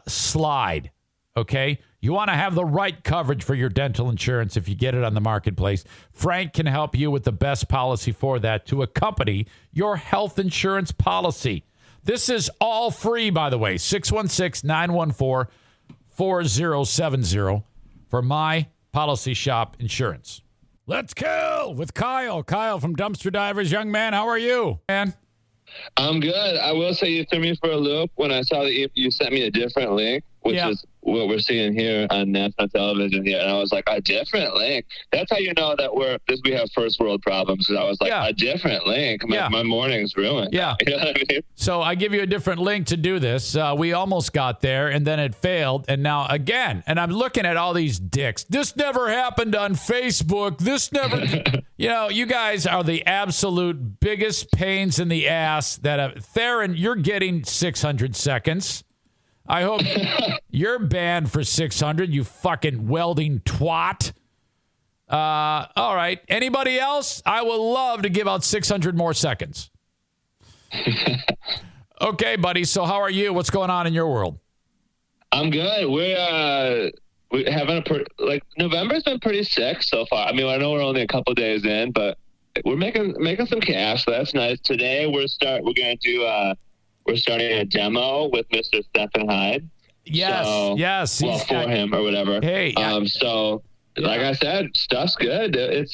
slide. Okay? You want to have the right coverage for your dental insurance if you get it on the marketplace. Frank can help you with the best policy for that to accompany your health insurance policy. This is all free, by the way. 616-914-4070 for My Policy Shop Insurance. Let's kill with Kyle. Kyle from Dumpster Divers. Young man, how are you, man? I'm good. I will say you threw me for a loop when I saw that you sent me a different link, which is what we're seeing here on national television here. And I was like, a different link? That's how you know that we have first world problems. Because I was like, a different link? My morning's ruined. Yeah. You know what I mean? So I give you a different link to do this. We almost got there, and then it failed. And now again, and I'm looking at all these dicks. This never happened on Facebook. This never... you guys are the absolute biggest pains in the ass that... Theron, you're getting 600 seconds. I hope you're banned for 600, you fucking welding twat. All right. Anybody else? I would love to give out 600 more seconds. Okay, buddy. So how are you? What's going on in your world? I'm good. We're having November's been pretty sick so far. I mean, I know we're only a couple of days in, but we're making some cash. So that's nice. Today we're starting a demo with Mr. Stephen Hyde. Yes. Well, for him or whatever. Hey. Like I said, stuff's good. The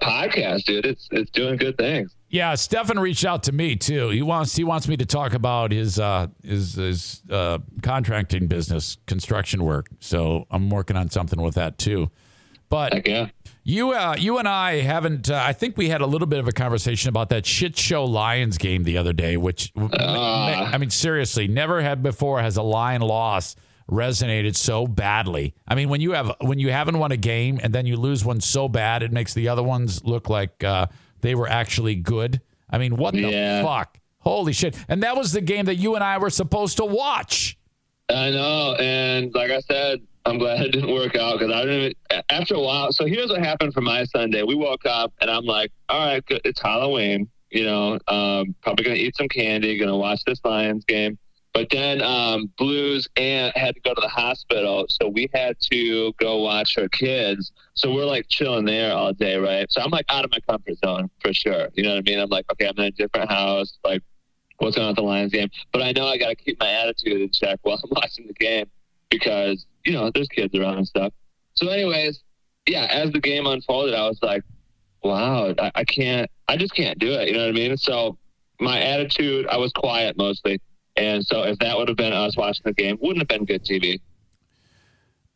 podcast, dude. It's doing good things. Yeah, Stephen reached out to me too. He wants me to talk about his contracting business, construction work. So I'm working on something with that too. But heck yeah. You and I haven't. I think we had a little bit of a conversation about that shit show Lions game the other day. Which I mean, seriously, never had before has a Lion loss resonated so badly. I mean, when you haven't won a game and then you lose one so bad, it makes the other ones look like they were actually good. I mean, what the fuck? Holy shit! And that was the game that you and I were supposed to watch. I know, and like I said, I'm glad it didn't work out because I didn't. After a while, so here's what happened for my Sunday. We woke up and I'm like, all right, good. It's Halloween. Probably gonna eat some candy. Gonna watch this Lions game. But then Blue's aunt had to go to the hospital, so we had to go watch her kids. So we're like chilling there all day, right? So I'm like out of my comfort zone for sure. You know what I mean? I'm like, okay, I'm in a different house. Like, what's going on with the Lions game? But I know I got to keep my attitude in check while I'm watching the game because, there's kids around and stuff. So anyways, as the game unfolded, I was like, wow, I just can't do it. You know what I mean? So my attitude, I was quiet mostly. And so if that would have been us watching the game, wouldn't have been good TV.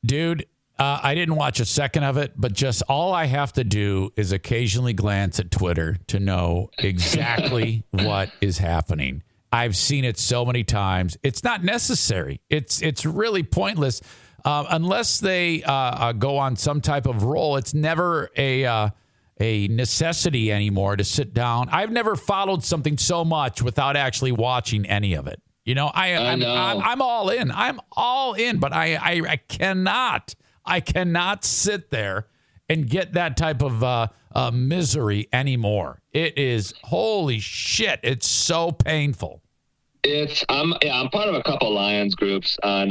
Dude, I didn't watch a second of it, but just all I have to do is occasionally glance at Twitter to know exactly what is happening. I've seen it so many times. It's not necessary. It's really pointless unless they go on some type of roll. It's never a necessity anymore to sit down. I've never followed something so much without actually watching any of it. I'm all in. I'm all in, but I cannot sit there and get that type of misery anymore. It is, holy shit, it's so painful. I'm part of a couple Lions groups on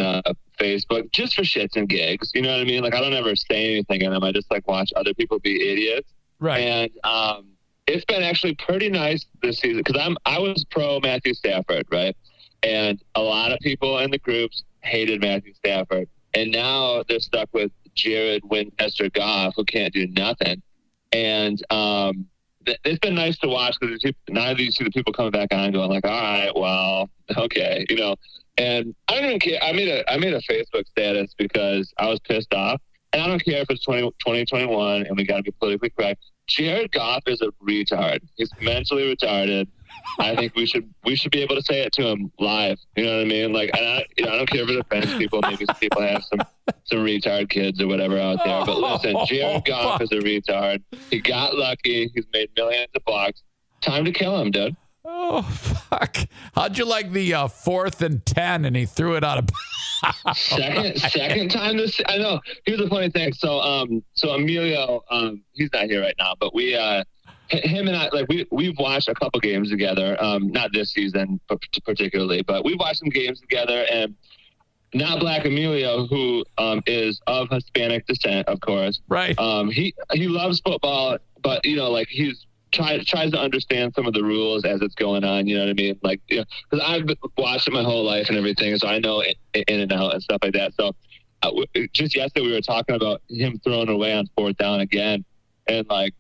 Facebook just for shits and gigs. You know what I mean? Like, I don't ever say anything in them. I just like watch other people be idiots. Right. And it's been actually pretty nice this season because I was pro Matthew Stafford, right? And a lot of people in the groups hated Matthew Stafford, and now they're stuck with Jared Winchester Goff, who can't do nothing. And it's been nice to watch because now you see the people coming back on going like, all right, well, okay, you know. And I don't even care. I made a Facebook status because I was pissed off, and I don't care if it's 2021 and we got to be politically correct. Jared Goff is a retard. He's mentally retarded. I think we should be able to say it to him live. You know what I mean? Like, I don't care if it offends people. Maybe some people have some retard kids or whatever out there. But listen, Jared Goff is a retard. He got lucky. He's made millions of bucks. Time to kill him, dude. Oh, fuck. How'd you like the 4th and 10 and he threw it out of Second time this. I know. Here's the funny thing. So Emilio, he's not here right now, but we, him and I, like we've watched a couple games together. Not this season particularly, but we've watched some games together. And Not Black Emilio, who is of Hispanic descent, of course. Right. He loves football, but you know, like he's tries to understand some of the rules as it's going on. You know what I mean? Like, you know, because I've watched it my whole life and everything, so I know in and out and stuff like that. So just yesterday we were talking about him throwing away on 4th down again, and like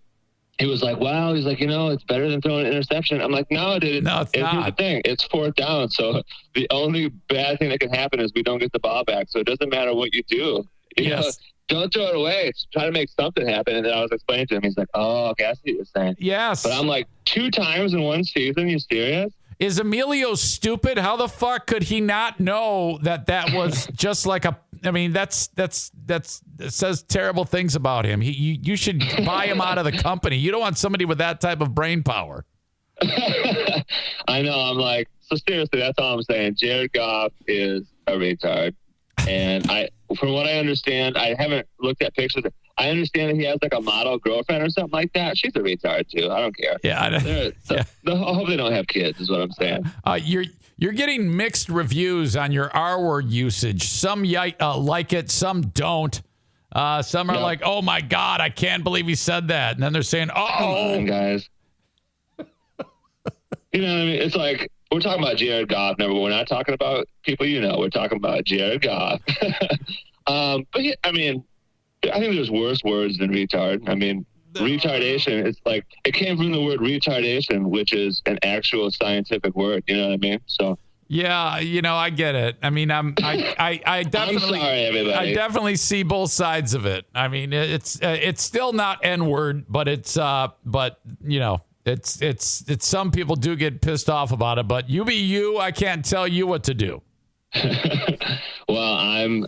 he was like, "Wow," he's like, "You know, it's better than throwing an interception." I'm like, "No, dude, no, it's not. Here's the thing: it's 4th down, so the only bad thing that can happen is we don't get the ball back. So it doesn't matter what you do. You know, don't throw it away. Try to make something happen." And then I was explaining to him. He's like, "Oh, okay, I see what you're saying." Yes. But I'm like, 2 times in one season? You serious? Is Emilio stupid? How the fuck could he not know that was just like a? I mean, that says terrible things about him. You should buy him out of the company. You don't want somebody with that type of brain power. I know. I'm like, so seriously, that's all I'm saying. Jared Goff is a retard. And from what I understand, I haven't looked at pictures. I understand that he has like a model girlfriend or something like that. She's a retard too. I don't care. Yeah. I hope they don't have kids, is what I'm saying. You're getting mixed reviews on your R word usage. Some like it, some don't. Some are like, "Oh my God, I can't believe he said that," and then they're saying, "Oh, come on, guys." You know what I mean? It's like, we're talking about Jared Goff. Never. We're not talking about people you know. We're talking about Jared Goff. But yeah, I mean, I think there's worse words than retard. I mean, retardation, it's like, it came from the word retardation, which is an actual scientific word. You know what I mean? So. Yeah, you know, I get it. I mean, I definitely, I'm sorry, everybody. I definitely see both sides of it. I mean, it's still not N-word, but but you know. It's some people do get pissed off about it, but you be you. I can't tell you what to do. Well,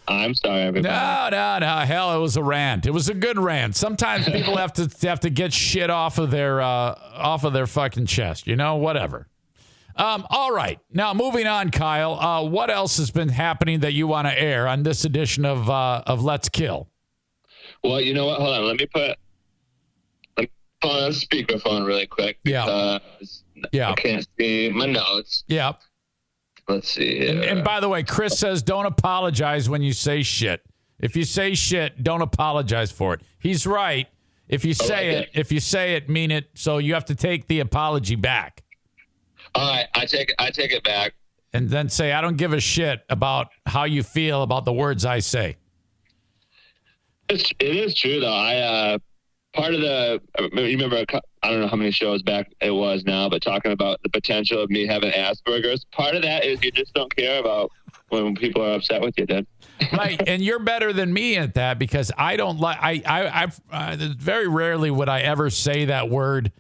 I'm sorry, everybody. No. Hell, it was a rant. It was a good rant. Sometimes people have to get shit off of their fucking chest. You know, whatever. All right. Now moving on, Kyle. What else has been happening that you want to air on this edition of Let's Kill? Well, you know what? Hold on. Let me put on speakerphone really quick. Yeah. I can't see my notes. Yeah. Let's see here. And by the way, Chris says don't apologize when you say shit. If you say shit, don't apologize for it. He's right. If you say it, mean it. So you have to take the apology back. All right, I take it back. And then say, I don't give a shit about how you feel about the words I say. It is true though. Part of you remember, I don't know how many shows back it was now, but talking about the potential of me having Asperger's. Part of that is you just don't care about when people are upset with you, dude. Right, and you're better than me at that because I don't like. I very rarely would I ever say that word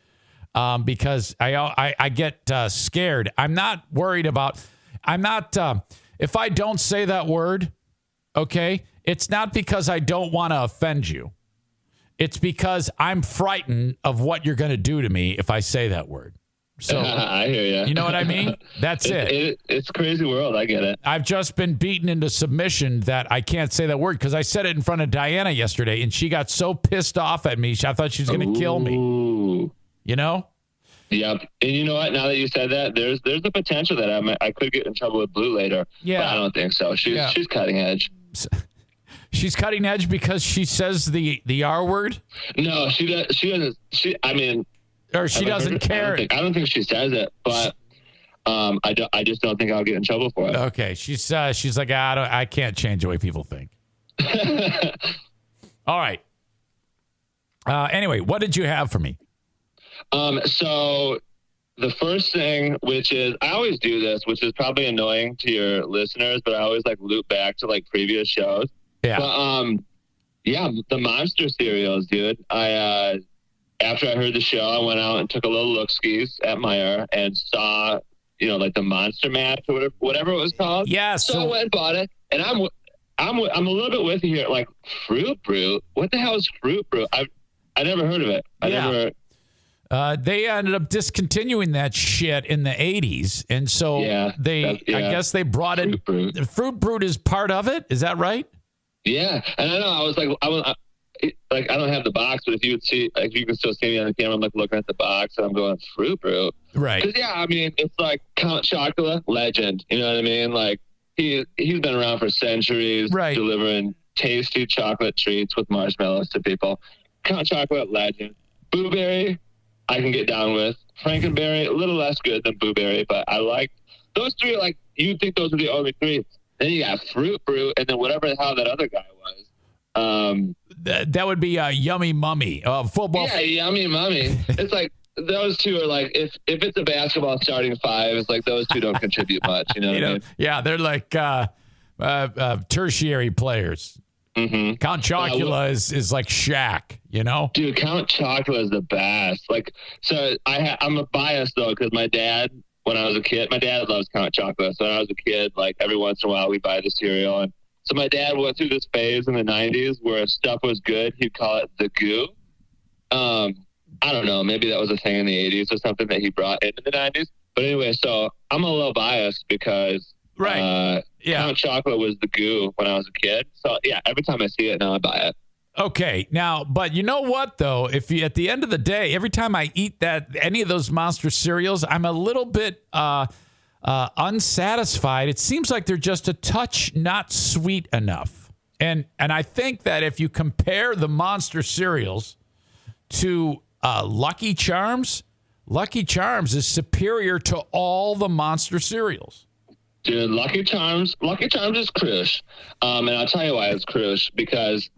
because I get scared. I'm not worried about. I'm not. If I don't say that word, okay, it's not because I don't want to offend you. It's because I'm frightened of what you're going to do to me if I say that word. So I hear you. You know what I mean? That's it. It's a crazy world. I get it. I've just been beaten into submission that I can't say that word because I said it in front of Diana yesterday, and she got so pissed off at me. I thought she was going to kill me. Ooh. You know? Yep. And you know what? Now that you said that, there's the potential that I could get in trouble with Blue later. Yeah. But I don't think so. She's cutting edge. She's cutting edge because she says the R word? No, she doesn't. Or she doesn't care. I don't think she says it, but I just don't think I'll get in trouble for it. Okay. She's like, I can't change the way people think. All right. Anyway, what did you have for me? So the first thing, which is, I always do this, which is probably annoying to your listeners, but I always like loop back to like previous shows. Yeah. But, the monster cereals, dude. After I heard the show, I went out and took a little look-skis at Meijer and saw, like the Monster Mash or whatever it was called. Yeah. So I went and bought it, and I'm a little bit with you here. Like, Fruit Brew? What the hell is Fruit Brew? I never heard of it. They ended up discontinuing that shit in the 80s. And so I guess they brought it. Fruit Brewed is part of it. Is that right? Yeah. And I know, I was like, I don't have the box, but if you would see, like, you can still see me on the camera, I'm like looking at the box and I'm going, Fruit Brew. Right. Because, it's like Count Chocula, legend. You know what I mean? Like, he's been around for centuries, right, delivering tasty chocolate treats with marshmallows to people. Count Chocolate, legend. Boo Berry, I can get down with. Frankenberry, a little less good than Boo Berry, but I like those three. Like, you'd think those are the only three. Then you got Fruit Brew, and then whatever the hell that other guy was. That would be Yummy Mummy. Football. Yeah, Yummy Mummy. It's like those two are like, if it's a basketball starting five, it's like those two don't contribute much. You know what I mean? Yeah, they're like tertiary players. Mm-hmm. Count Chocula is like Shaq, Dude, Count Chocula is the best. Like, so I'm a bias though, because my dad, when I was a kid, my dad loves Count Chocula. So when I was a kid, like every once in a while we buy the cereal. And so my dad went through this phase in the 90s where if stuff was good, he'd call it the goo. I don't know, maybe that was a thing in the 80s or something that he brought into the 90s. But anyway, so I'm a little biased because Count Chocula was the goo when I was a kid. So yeah, every time I see it now, I buy it. Okay, now, but you know what though? If you, at the end of the day, every time I eat any of those monster cereals, I'm a little bit unsatisfied. It seems like they're just a touch not sweet enough. And I think that if you compare the monster cereals to Lucky Charms is superior to all the monster cereals. Dude, Lucky Charms is crush. And I'll tell you why it's crush, because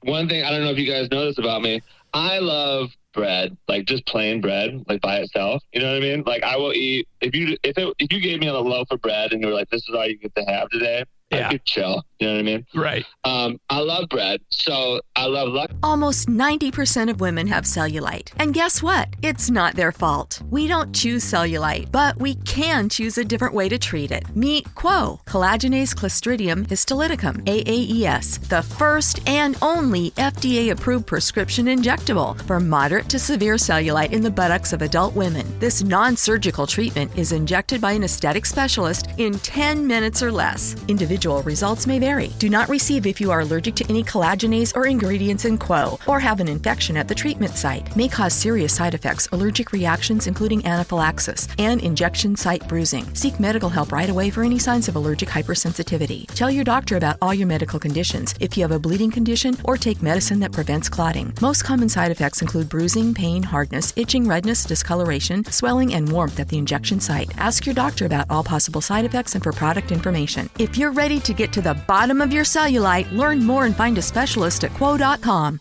one thing, I don't know if you guys know this about me, I love bread, like just plain bread, like by itself. You know what I mean? Like I will eat, if you gave me a loaf of bread and you were like, this is all you get to have today, I could chill. You know what I mean? Right. I love bread, so I love Lucky. Almost 90% of women have cellulite. And guess what? It's not their fault. We don't choose cellulite, but we can choose a different way to treat it. Meet Quo, collagenase Clostridium histolyticum, AAES, the first and only FDA-approved prescription injectable for moderate to severe cellulite in the buttocks of adult women. This non-surgical treatment is injected by an aesthetic specialist in 10 minutes or less. Individual results may vary. Do not receive if you are allergic to any collagenase or ingredients in Quo or have an infection at the treatment site. May cause serious side effects, allergic reactions including anaphylaxis, and injection site bruising. Seek medical help right away for any signs of allergic hypersensitivity. Tell your doctor about all your medical conditions if you have a bleeding condition or take medicine that prevents clotting. Most common side effects include bruising, pain, hardness, itching, redness, discoloration, swelling, and warmth at the injection site. Ask your doctor about all possible side effects and for product information. If you're ready to get to the bottom of your cellulite, learn more and find a specialist at Quo.com.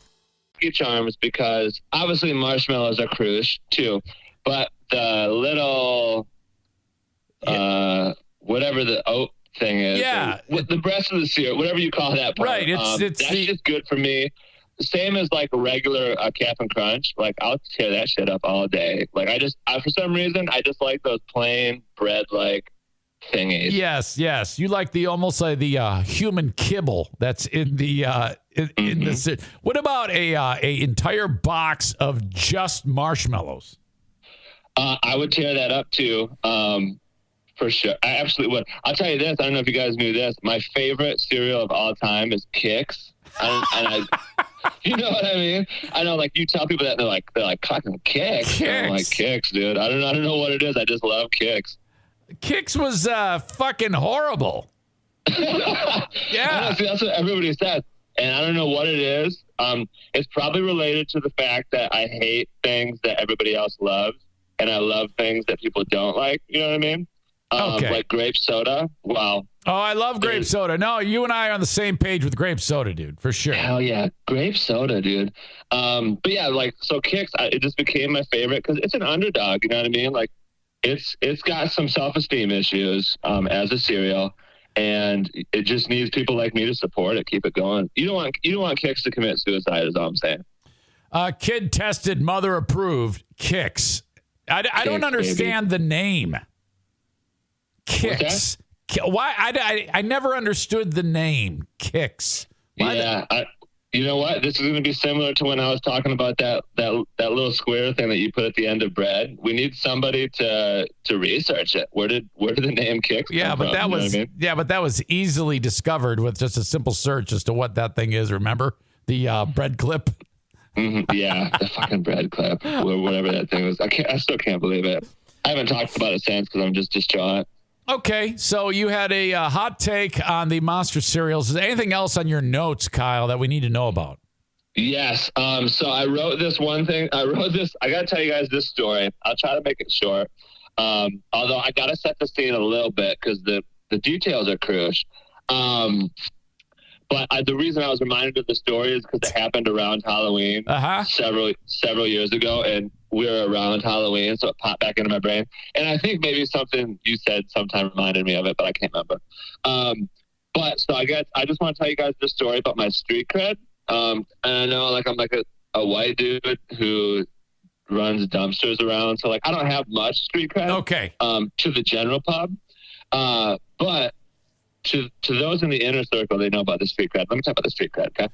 Lucky Charms, because obviously marshmallows are crush too, but the little whatever the oat thing is, the rest of the cereal, whatever you call that part, right? It's that's just good for me. Same as like a regular Cap'n Crunch. Like I'll tear that shit up all day. Like for some reason I just like those plain bread like thingies. Yes. You like almost like the human kibble that's in the in the. What about a entire box of just marshmallows? I would tear that up too. For sure. I absolutely would. I'll tell you this. I don't know if you guys knew this. My favorite cereal of all time is Kix. You know what I mean? I know, like, you tell people that, and they're like, fucking Kix. I'm like, Kix, dude. I don't know what it is. I just love Kix. Kix was fucking horrible. Yeah. Honestly, that's what everybody says. And I don't know what it is. It's probably related to the fact that I hate things that everybody else loves, and I love things that people don't like. You know what I mean? Okay. Like grape soda. Wow. Oh, I love grape soda. No, you and I are on the same page with grape soda, dude, for sure. Hell yeah, grape soda, dude. But yeah, like, so Kix, it just became my favorite because it's an underdog. You know what I mean? Like, it's got some self-esteem issues as a cereal, and it just needs people like me to support it, keep it going. You don't want Kix to commit suicide, is all I'm saying. Kid tested, mother approved. Kix. I don't understand the name. Kix. Why? I never understood the name Kix. Why yeah, you know what? This is going to be similar to when I was talking about that little square thing that you put at the end of bread. We need somebody to research it. Where did the name Kix come from? That was but that was easily discovered with just a simple search as to what that thing is. Remember the bread clip? Mm-hmm. Yeah, the fucking bread clip, or whatever that thing was. I still can't believe it. I haven't talked about it since because I'm just distraught. Okay, so you had a hot take on the monster cereals. Is there anything else on your notes, Kyle, that we need to know about? Yes. So I wrote this one thing. I got to tell you guys this story. I'll try to make it short. Although I got to set the scene a little bit because the details are crucial. But the reason I was reminded of the story is because it happened around Halloween several years ago, and we were around Halloween, so it popped back into my brain. And I think maybe something you said sometime reminded me of it, but I can't remember. But so I just want to tell you guys this story about my street cred. And I know, like, I'm like a white dude who runs dumpsters around, so like I don't have much street cred. Okay. To the general pub, but to those in the inner circle, they know about the street cred. Let me talk about the street cred, okay?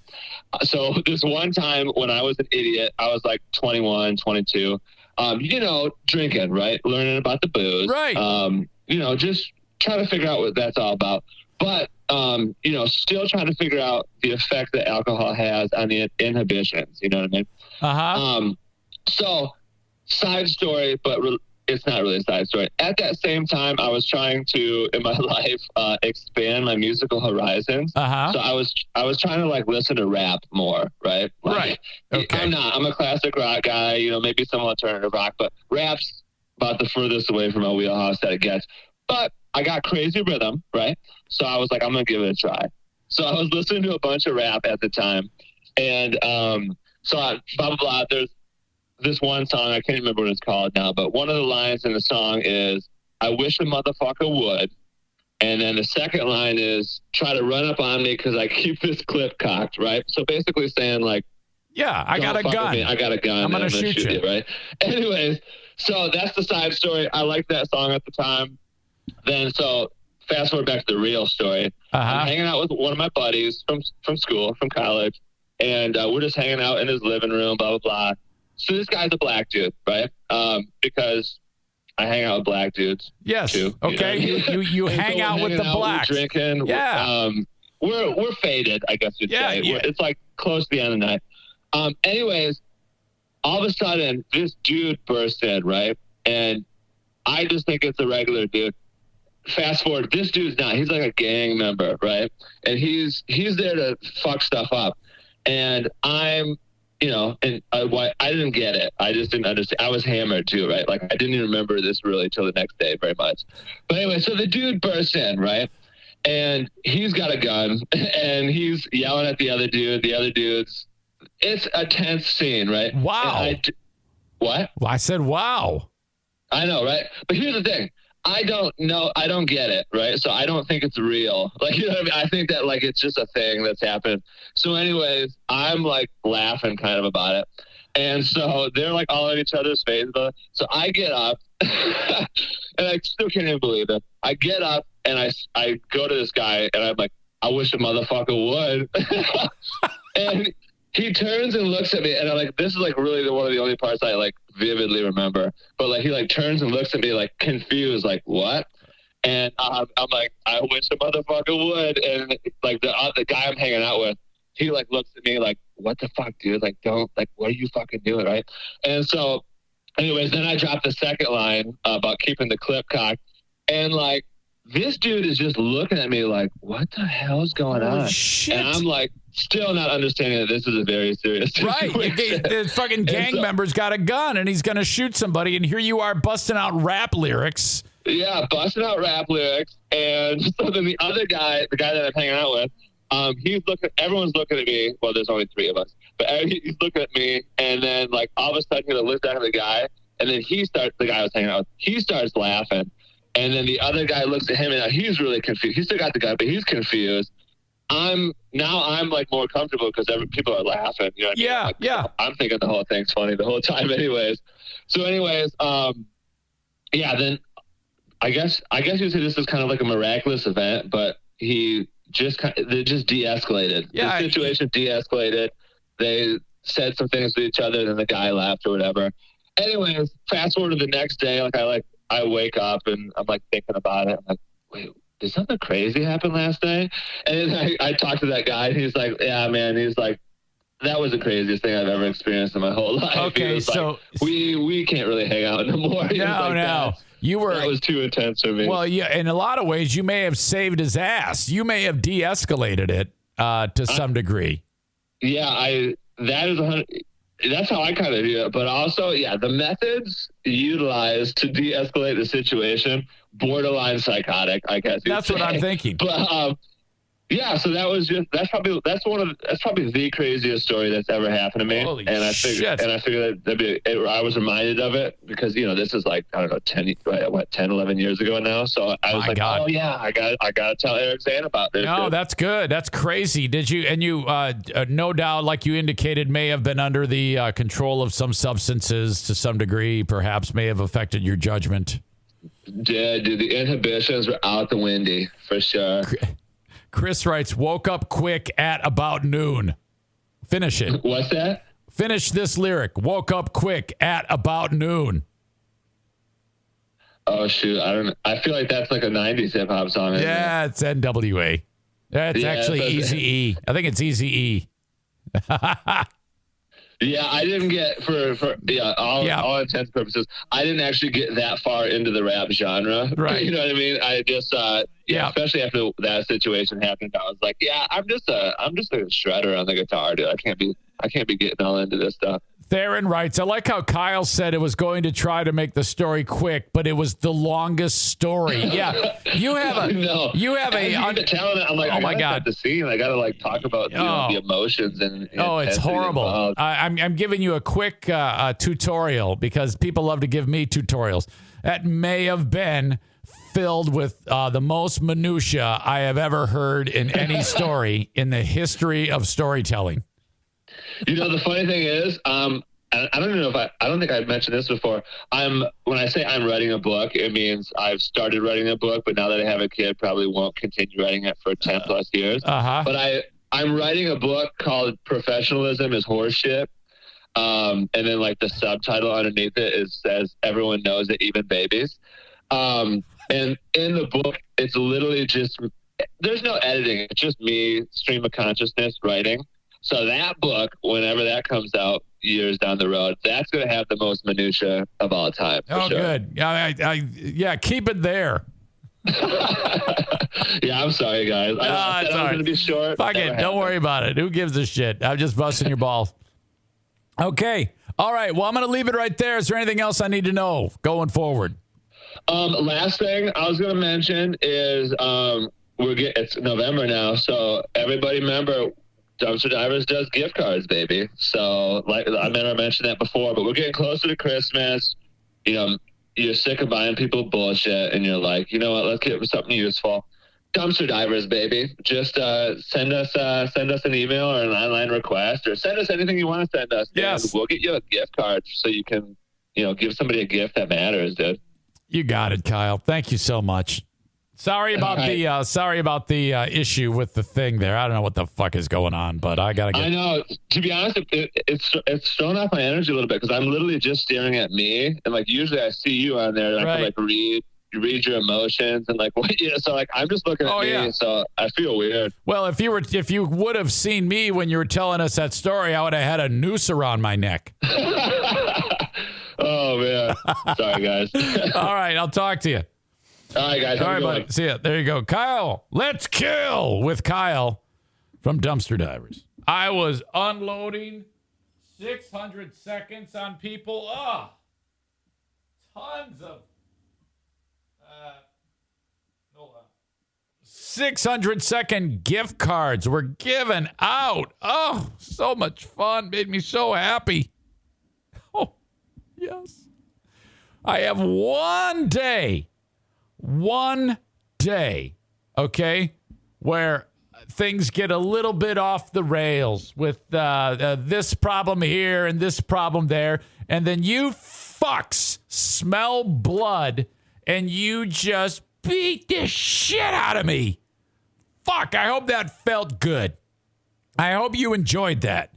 So this one time when I was an idiot, I was like 21, 22, drinking, right? Learning about the booze. Right. Just trying to figure out what that's all about. But, still trying to figure out the effect that alcohol has on the inhibitions. You know what I mean? Uh-huh. So, side story, but it's not really a side story. At that same time, I was trying to, in my life, expand my musical horizons. Uh-huh. So I was trying to like listen to rap more, right? Like, right. Okay. I'm a classic rock guy, maybe some alternative rock, but rap's about the furthest away from my wheelhouse that it gets. But I got crazy rhythm, right? So I was like, I'm going to give it a try. So I was listening to a bunch of rap at the time. And blah, blah, blah. There's this one song, I can't remember what it's called now, but one of the lines in the song is, I wish a motherfucker would. And then the second line is, try to run up on me because I keep this clip cocked, right? So basically saying like, yeah, I got a gun. I got a gun. I'm going to shoot you, right? Anyways, so that's the side story. I liked that song at the time. Then, so fast forward back to the real story. I'm hanging out with one of my buddies from school, from college, and we're just hanging out in his living room, blah, blah, blah. So this guy's a black dude, right? Because I hang out with black dudes. Yes. Too, okay. You hang out with the blacks. We're drinking. Yeah. We're faded, I guess you'd say. Yeah. It's like close to the end of the night. Anyways, all of a sudden, this dude bursts in, right? And I just think it's a regular dude. Fast forward, this dude's not. He's like a gang member, right? And he's there to fuck stuff up. And I'm, and I didn't get it. I just didn't understand. I was hammered too, right? Like I didn't even remember this really till the next day very much. But anyway, so the dude bursts in, right? And he's got a gun and he's yelling at the other dude. The other dude's, it's a tense scene, right? Wow. What? Well, I said, wow. I know, right? But here's the thing. I don't know. I don't get it, right? So I don't think it's real. Like, you know what I mean? I think that, like, it's just a thing that's happened. So anyways, I'm, like, laughing kind of about it. And so they're, like, all in each other's faces. So I get up, and I still can't even believe it. I get up, and I go to this guy, and I'm like, I wish a motherfucker would. And he turns and looks at me, and I'm like, this is, like, really one of the only parts I, like, vividly remember. But, like, he, like, turns and looks at me, like, confused, like, what? And I'm like, I wish a motherfucker would. And, like, the guy I'm hanging out with, he, like, looks at me like, what the fuck, dude? Like, don't, like, what are you fucking doing, right? And so, anyways, then I dropped the second line about keeping the clip cocked. And, like, this dude is just looking at me like, what the hell's going on? Shit. And I'm, like, still not understanding that this is a very serious situation. Right. The fucking gang member's got a gun, and he's going to shoot somebody, and here you are busting out rap lyrics. Yeah, busting out rap lyrics. And so then the other guy, the guy that I'm hanging out with, everyone's looking at me. Well, there's only three of us, but he's looking at me, and then like all of a sudden he looks back at the guy, and then the guy I was hanging out with, he starts laughing, and then the other guy looks at him, and he's really confused. He still got the gun, but he's confused. I'm like more comfortable because people are laughing. You know what I mean? Yeah, like, yeah. I'm thinking the whole thing's funny the whole time, anyways. So, yeah. Then I guess you'd say this is kind of like a miraculous event, but they just de-escalated. Yeah, the situation de-escalated. They said some things to each other, and then the guy left or whatever. Anyways, fast forward to the next day, I wake up and I'm like thinking about it. I'm like, wait, did something crazy happen last night? And then I talked to that guy, and he's like, yeah, man. He's like, that was the craziest thing I've ever experienced in my whole life. Okay, so like, we can't really hang out no more. No. That was too intense for me. Well, yeah, in a lot of ways, you may have saved his ass. You may have de-escalated it to some degree. Yeah, that's how I kind of view it. But also, yeah, the methods utilized to de-escalate the situation, borderline psychotic, I guess. That's what I'm thinking. But yeah, so that's probably the craziest story that's ever happened to me. Holy shit. I figured I was reminded of it because, this is like, I don't know, 10, 11 years ago now. So I was God. Oh yeah, I got to tell Eric Zane about this. No, that's good. That's crazy. Did you, and you, no doubt, like you indicated, may have been under the control of some substances to some degree, perhaps may have affected your judgment. Yeah, dude, the inhibitions were out the windy for sure. Chris writes, woke up quick at about noon. Finish it. What's that? Finish this lyric. Woke up quick at about noon. Oh, shoot. I feel like that's like a 90s hip hop song. Yeah, it's NWA. That's actually Eazy-E. I think it's Eazy-E. Yeah, I didn't get for all intents and purposes. I didn't actually get that far into the rap genre. Right. You know what I mean? I just especially after that situation happened, I was like, yeah, I'm just a shredder on the guitar, dude. I can't be getting all into this stuff. Theron writes, I like how Kyle said it was going to try to make the story quick, but it was the longest story. Yeah, you have a the talent. I'm like, oh my God, the scene. I got to like talk about the emotions and it's horrible. I'm giving you a quick tutorial because people love to give me tutorials. That may have been filled with the most minutia I have ever heard in any story in the history of storytelling. The funny thing is, I don't think I've mentioned this before. When I say I'm writing a book, it means I've started writing a book, but now that I have a kid, probably won't continue writing it for 10 plus years. But I'm writing a book called Professionalism is Horseshit. And then like the subtitle underneath it says everyone knows it, even babies. And in the book, it's literally there's no editing. It's just me, stream of consciousness, writing. So that book, whenever that comes out years down the road, that's going to have the most minutia of all time. Oh, sure. Good. Yeah, keep it there. Yeah, I'm sorry, guys. I was going to be short. Fuck it. Don't worry about it. Who gives a shit? I'm just busting your balls. Okay. All right. Well, I'm going to leave it right there. Is there anything else I need to know going forward? Last thing I was going to mention is it's November now, so everybody remember Dumpster Divers does gift cards, baby. So, like, I never mentioned that before, but we're getting closer to Christmas. You're sick of buying people bullshit, and you're like, you know what? Let's get something useful. Dumpster Divers, baby. Just send us an email or an online request, or send us anything you want to send us. Yes, and we'll get you a gift card so you can, give somebody a gift that matters, dude. You got it, Kyle. Thank you so much. Sorry about the issue with the thing there. I don't know what the fuck is going on, but I gotta get. I know. To be honest, it's thrown off my energy a little bit because I'm literally just staring at me, and like usually I see you on there, and I can like read you read your emotions and like what. Yeah, so like I'm just looking at me, so I feel weird. Well, if you would have seen me when you were telling us that story, I would have had a noose around my neck. Oh man, sorry guys. All right, I'll talk to you. All right, guys. All right, buddy. See ya. There you go, Kyle. Let's kill with Kyle from Dumpster Divers. I was unloading 600 seconds on people. Oh, tons of 600-second gift cards were given out. Oh, so much fun. Made me so happy. Oh, yes. I have one day, okay, where things get a little bit off the rails with this problem here and this problem there. And then you fucks smell blood and you just beat the shit out of me. Fuck, I hope that felt good. I hope you enjoyed that.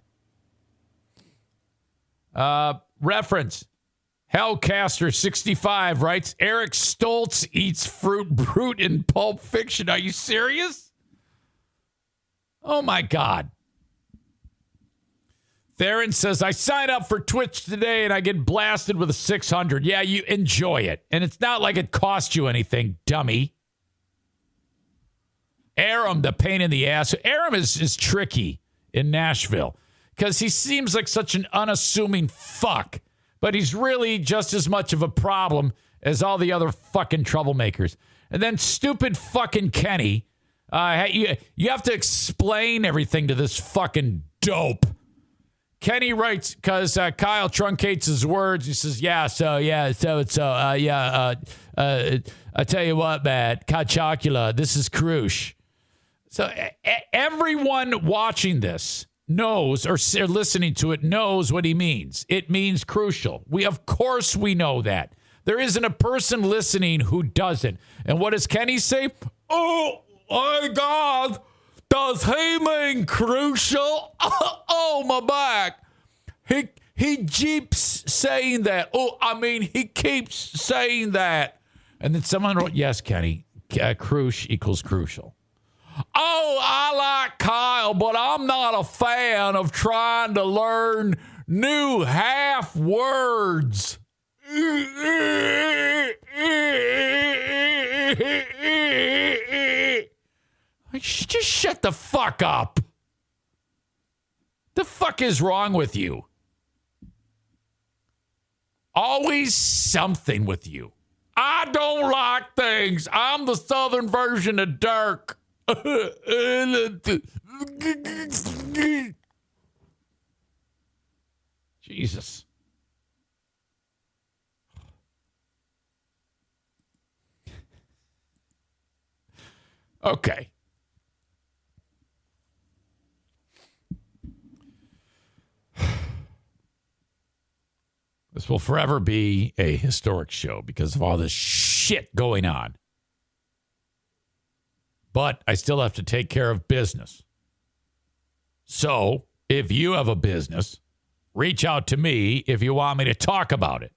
Reference. Hellcaster65 writes, Eric Stoltz eats fruit brute in Pulp Fiction. Are you serious? Oh, my God. Theron says, I sign up for Twitch today and I get blasted with a 600. Yeah, you enjoy it. And it's not like it cost you anything, dummy. Aram, the pain in the ass. Aram is tricky in Nashville because he seems like such an unassuming fuck. But he's really just as much of a problem as all the other fucking troublemakers. And then stupid fucking Kenny. You have to explain everything to this fucking dope. Kenny writes, because Kyle truncates his words. He says, I tell you what, man, Kachocula, this is Krush. So everyone watching this knows or listening to it knows what he means. It means crucial. Of course we know that. There isn't a person listening who doesn't. And what does Kenny say? Oh, my God. Does he mean crucial? Oh, my back. He keeps saying that. He keeps saying that. And then someone wrote, yes, Kenny, Krush equals crucial. Oh, I like Kyle, but I'm not a fan of trying to learn new half words. Just shut the fuck up. The fuck is wrong with you? Always something with you. I don't like things. I'm the southern version of Dirk. Jesus. Okay. This will forever be a historic show because of all this shit going on. But I still have to take care of business. So, if you have a business, reach out to me if you want me to talk about it.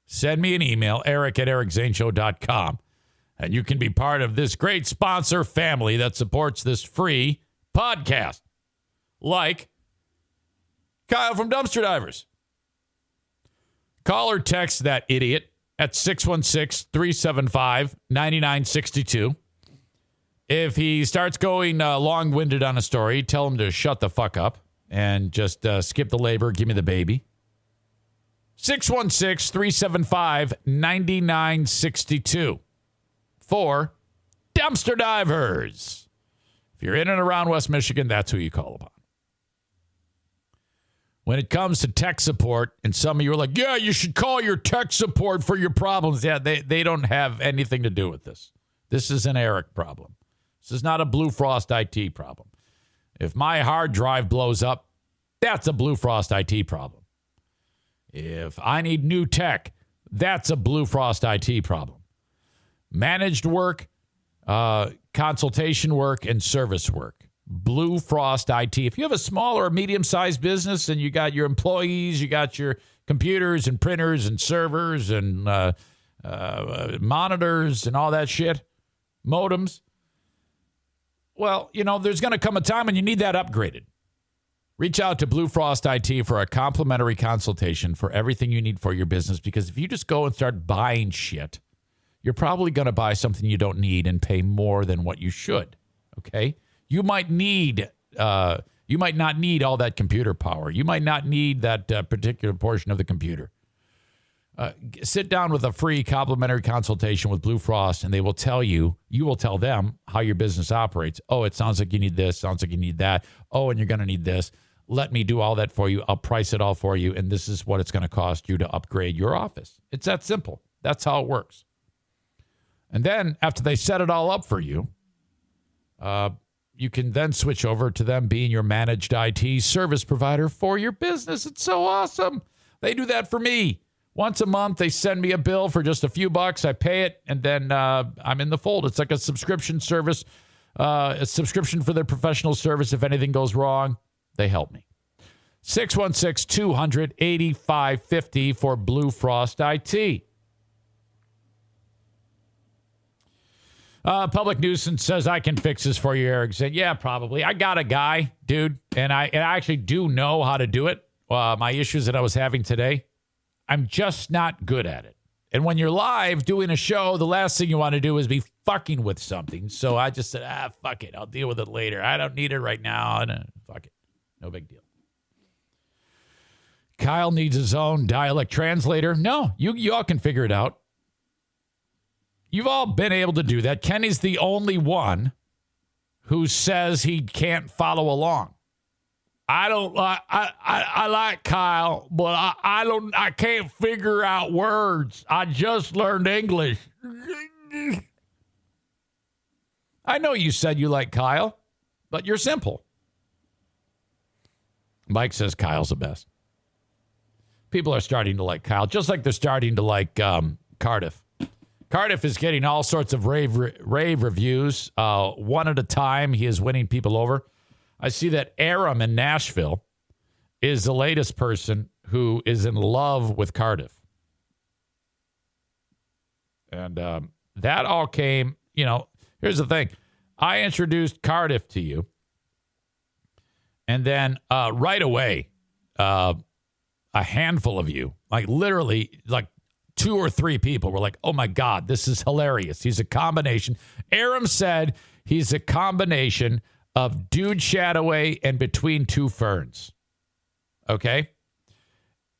Send me an email, eric@ericzaneshow.com, and you can be part of this great sponsor family that supports this free podcast. Like Kyle from Dumpster Divers. Call or text that idiot at 616-375-9962. If he starts going long-winded on a story, tell him to shut the fuck up and just skip the labor, give me the baby. 616-375-9962 for Dumpster Divers. If you're in and around West Michigan, that's who you call upon. When it comes to tech support, and some of you are like, yeah, you should call your tech support for your problems. Yeah, they don't have anything to do with this. This is an Eric problem. This is not a Blue Frost IT problem. If my hard drive blows up, that's a Blue Frost IT problem. If I need new tech, that's a Blue Frost IT problem. Managed work, consultation work, and service work. Blue Frost IT. If you have a small or medium-sized business and you got your employees, you got your computers and printers and servers and monitors and all that shit, modems. Well, there's going to come a time when you need that upgraded. Reach out to Blue Frost IT for a complimentary consultation for everything you need for your business, because if you just go and start buying shit, you're probably going to buy something you don't need and pay more than what you should, okay? You might not need all that computer power. You might not need that particular portion of the computer. Sit down with a free complimentary consultation with Blue Frost, and they will tell you will tell them how your business operates. Oh, it sounds like you need this. Sounds like you need that. Oh, and you're going to need this. Let me do all that for you. I'll price it all for you, and this is what it's going to cost you to upgrade your office. It's that simple. That's how it works. And then after they set it all up for you, you can then switch over to them being your managed IT service provider for your business. It's so awesome. They do that for me. Once a month, they send me a bill for just a few bucks. I pay it, and then I'm in the fold. It's like a subscription service, a subscription for their professional service. If anything goes wrong, they help me. 616-200-8550 for Blue Frost IT. Public Nuisance says, I can fix this for you, Eric. Said, yeah, probably. I got a guy, dude, and I actually do know how to do it. My issues that I was having today, I'm just not good at it. And when you're live doing a show, the last thing you want to do is be fucking with something. So I just said, fuck it. I'll deal with it later. I don't need it right now. Fuck it. No big deal. Kyle needs his own dialect translator. No, you all can figure it out. You've all been able to do that. Kenny's the only one who says he can't follow along. I like Kyle, but I can't figure out words. I just learned English. I know you said you like Kyle, but you're simple. Mike says Kyle's the best. People are starting to like Kyle, just like they're starting to like Cardiff. Cardiff is getting all sorts of rave reviews. One at a time, he is winning people over. I see that Aram in Nashville is the latest person who is in love with Cardiff. And that all came, here's the thing. I introduced Cardiff to you. And then right away, a handful of you, like literally like 2 or 3 people were like, oh my God, this is hilarious. He's a combination. Aram said he's a combination of Dude Shadoway and Between Two Ferns. Okay?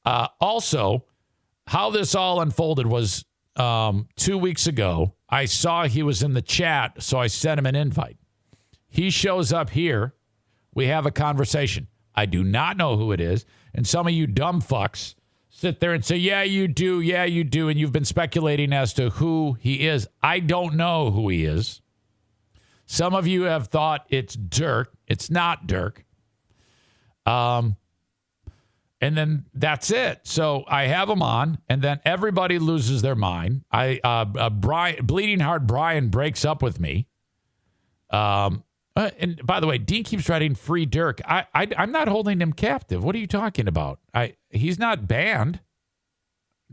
Also, how this all unfolded was 2 weeks ago, I saw he was in the chat, so I sent him an invite. He shows up here. We have a conversation. I do not know who it is. And some of you dumb fucks sit there and say, yeah, you do. Yeah, you do. And you've been speculating as to who he is. I don't know who he is. Some of you have thought it's Dirk. It's not Dirk. And then that's it. So I have him on, and then everybody loses their mind. Bleeding Heart Brian breaks up with me. And by the way, Dean keeps writing free Dirk. I'm not holding him captive. What are you talking about? He's not banned.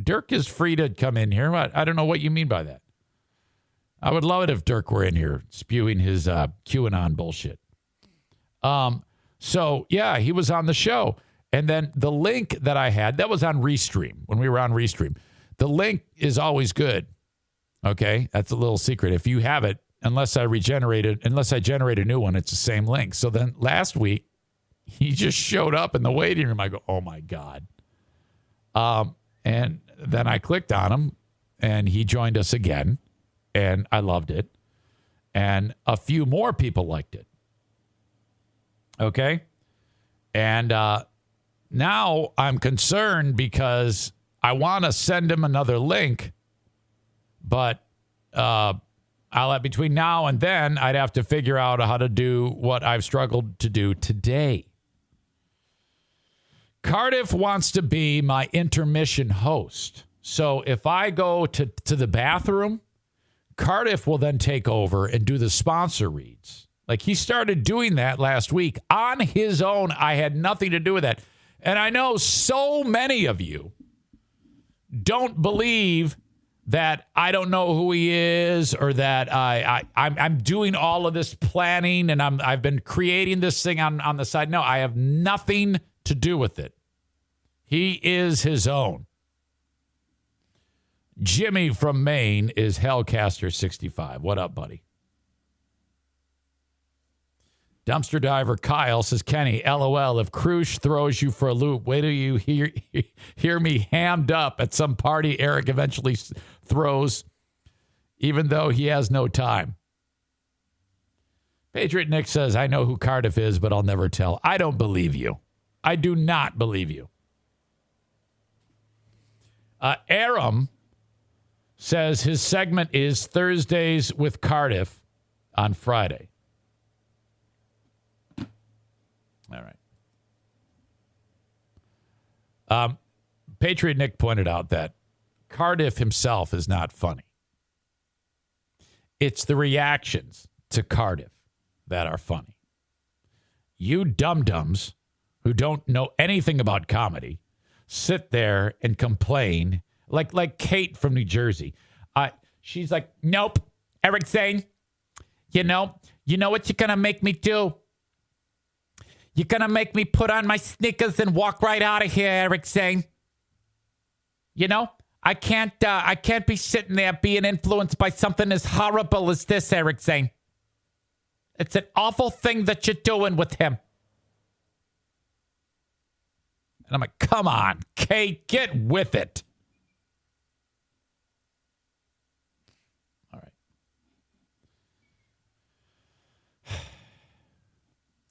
Dirk is free to come in here. I don't know what you mean by that. I would love it if Dirk were in here spewing his QAnon bullshit. So, yeah, he was on the show. And then the link that I had, that was on Restream, when we were on Restream. The link is always good. Okay? That's a little secret. If you have it, unless I generate a new one, it's the same link. So then last week, he just showed up in the waiting room. I go, oh, my God. And then I clicked on him, and he joined us again. And I loved it. And a few more people liked it. Okay? And now I'm concerned because I want to send him another link. But between now and then, I'd have to figure out how to do what I've struggled to do today. Cardiff wants to be my intermission host. So if I go to the bathroom, Cardiff will then take over and do the sponsor reads. Like he started doing that last week on his own. I had nothing to do with that. And I know so many of you don't believe that I don't know who he is or that I'm doing all of this planning and I've been creating this thing on the side. No, I have nothing to do with it. He is his own. Jimmy from Maine is Hellcaster65. What up, buddy? Dumpster Diver Kyle says, Kenny, LOL, if Krush throws you for a loop, wait till you hear me hammed up at some party Eric eventually throws, even though he has no time. Patriot Nick says, I know who Cardiff is, but I'll never tell. I don't believe you. I do not believe you. Aram says his segment is Thursdays with Cardiff on Friday. All right. Patriot Nick pointed out that Cardiff himself is not funny. It's the reactions to Cardiff that are funny. You dum-dums who don't know anything about comedy sit there and complain like Kate from New Jersey. She's like, nope, Eric Zane, you know what you're going to make me do? You're going to make me put on my sneakers and walk right out of here, Eric Zane. You know, I can't be sitting there being influenced by something as horrible as this, Eric Zane. It's an awful thing that you're doing with him. And I'm like, come on, Kate, get with it. All right.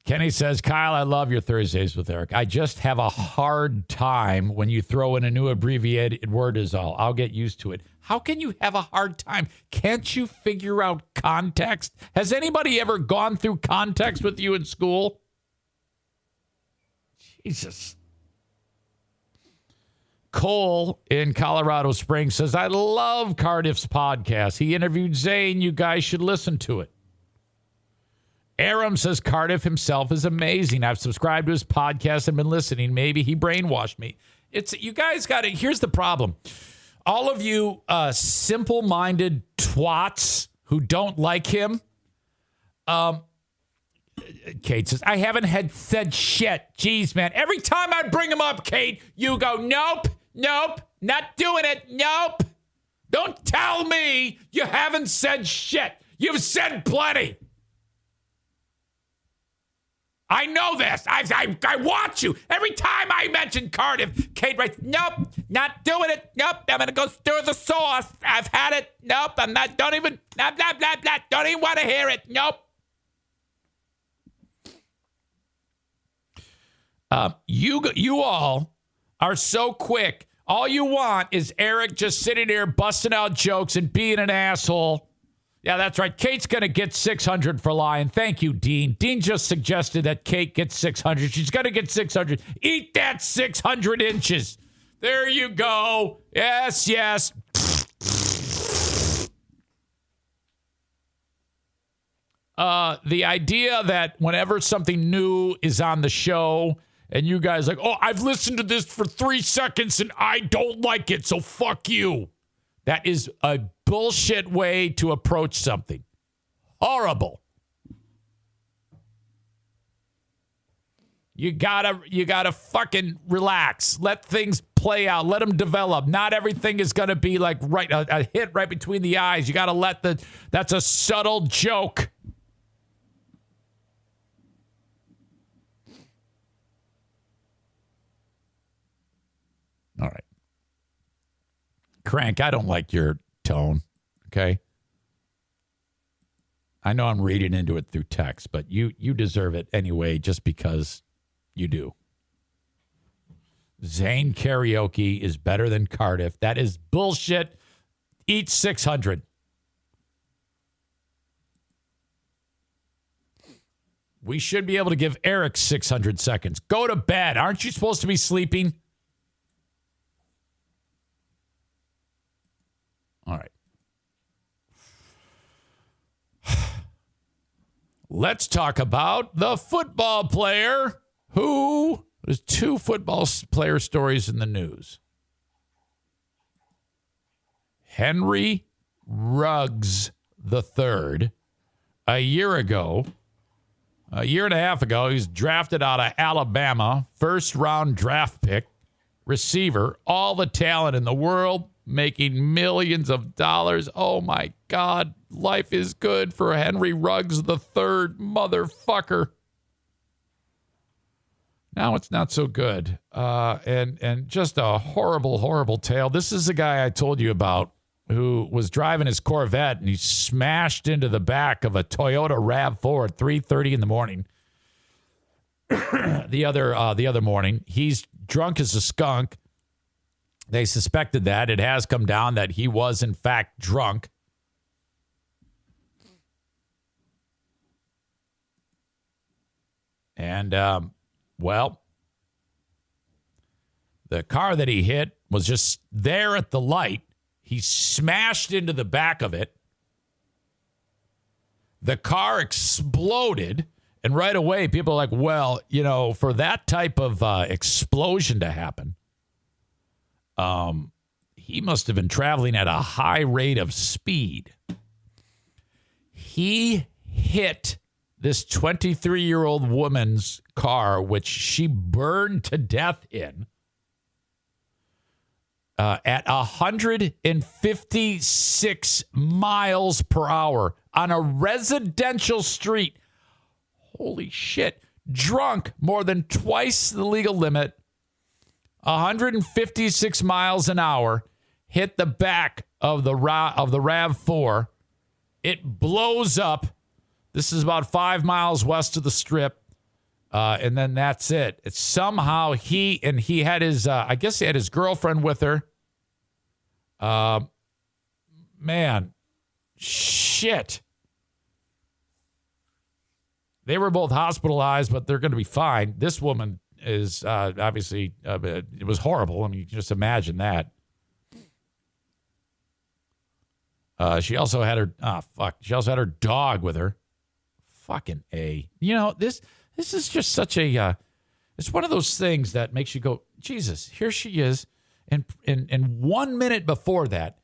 Kenny says, Kyle, I love your Thursdays with Eric. I just have a hard time when you throw in a new abbreviated word is all. I'll get used to it. How can you have a hard time? Can't you figure out context? Has anybody ever gone through context with you in school? Jesus. Cole in Colorado Springs says, I love Cardiff's podcast. He interviewed Zane. You guys should listen to it. Aram says Cardiff himself is amazing. I've subscribed to his podcast and been listening. Maybe he brainwashed me. You guys got it. Here's the problem. All of you simple-minded twats who don't like him. Kate says, I haven't said shit. Jeez, man. Every time I bring him up, Kate, you go, nope, not doing it. Nope. Don't tell me you haven't said shit. You've said plenty. I know this. I watch you. Every time I mention Cardiff, Kate writes, nope, not doing it. Nope, I'm going to go stir the sauce. I've had it. Nope, I'm not, don't even, blah, blah, blah, blah. Don't even want to hear it. Nope. You all are so quick. All you want is Eric just sitting there busting out jokes and being an asshole. Yeah, that's right. Kate's going to get 600 for lying. Thank you, Dean. Dean just suggested that Kate gets 600. She's going to get 600. Eat that 600 inches. There you go. Yes, yes. The idea that whenever something new is on the show and you guys like, oh, I've listened to this for 3 seconds and I don't like it, so fuck you. That is a bullshit way to approach something. Horrible. You gotta fucking relax. Let things play out. Let them develop. Not everything is gonna be like a hit right between the eyes. You gotta that's a subtle joke. All right. Crank, I don't like your tone, okay? I know I'm reading into it through text, but you deserve it anyway just because you do. Zane karaoke is better than Cardiff. That is bullshit. Eat 600. We should be able to give Eric 600 seconds. Go to bed. Aren't you supposed to be sleeping? All right. Let's talk about the football player there's 2 football player stories in the news. Henry Ruggs III. A year and a half ago, he was drafted out of Alabama, first-round draft pick, receiver, all the talent in the world, making millions of dollars. Oh, my God. Life is good for Henry Ruggs III, motherfucker. Now it's not so good. And just a horrible, horrible tale. This is the guy I told you about who was driving his Corvette, and he smashed into the back of a Toyota RAV4 at 3:30 in the morning. The other morning. He's drunk as a skunk. They suspected that. It has come down that he was, in fact, drunk. And, well, the car that he hit was just there at the light. He smashed into the back of it. The car exploded. And right away, people are like, well, you know, for that type of explosion to happen, he must have been traveling at a high rate of speed. He hit this 23-year-old woman's car, which she burned to death in, at 156 miles per hour on a residential street. Holy shit. Drunk more than twice the legal limit. 156 miles an hour. Hit the back of the RAV4. It blows up. This is about 5 miles west of the Strip. And then that's it. It's somehow he had his, I guess he had his girlfriend with her. Man, shit. They were both hospitalized, but they're going to be fine. This woman is obviously, it was horrible. I mean, you can just imagine that. She also had her, she also had her dog with her. Fucking A. You know, this is just such a, it's one of those things that makes you go, Jesus, here she is. And 1 minute before that,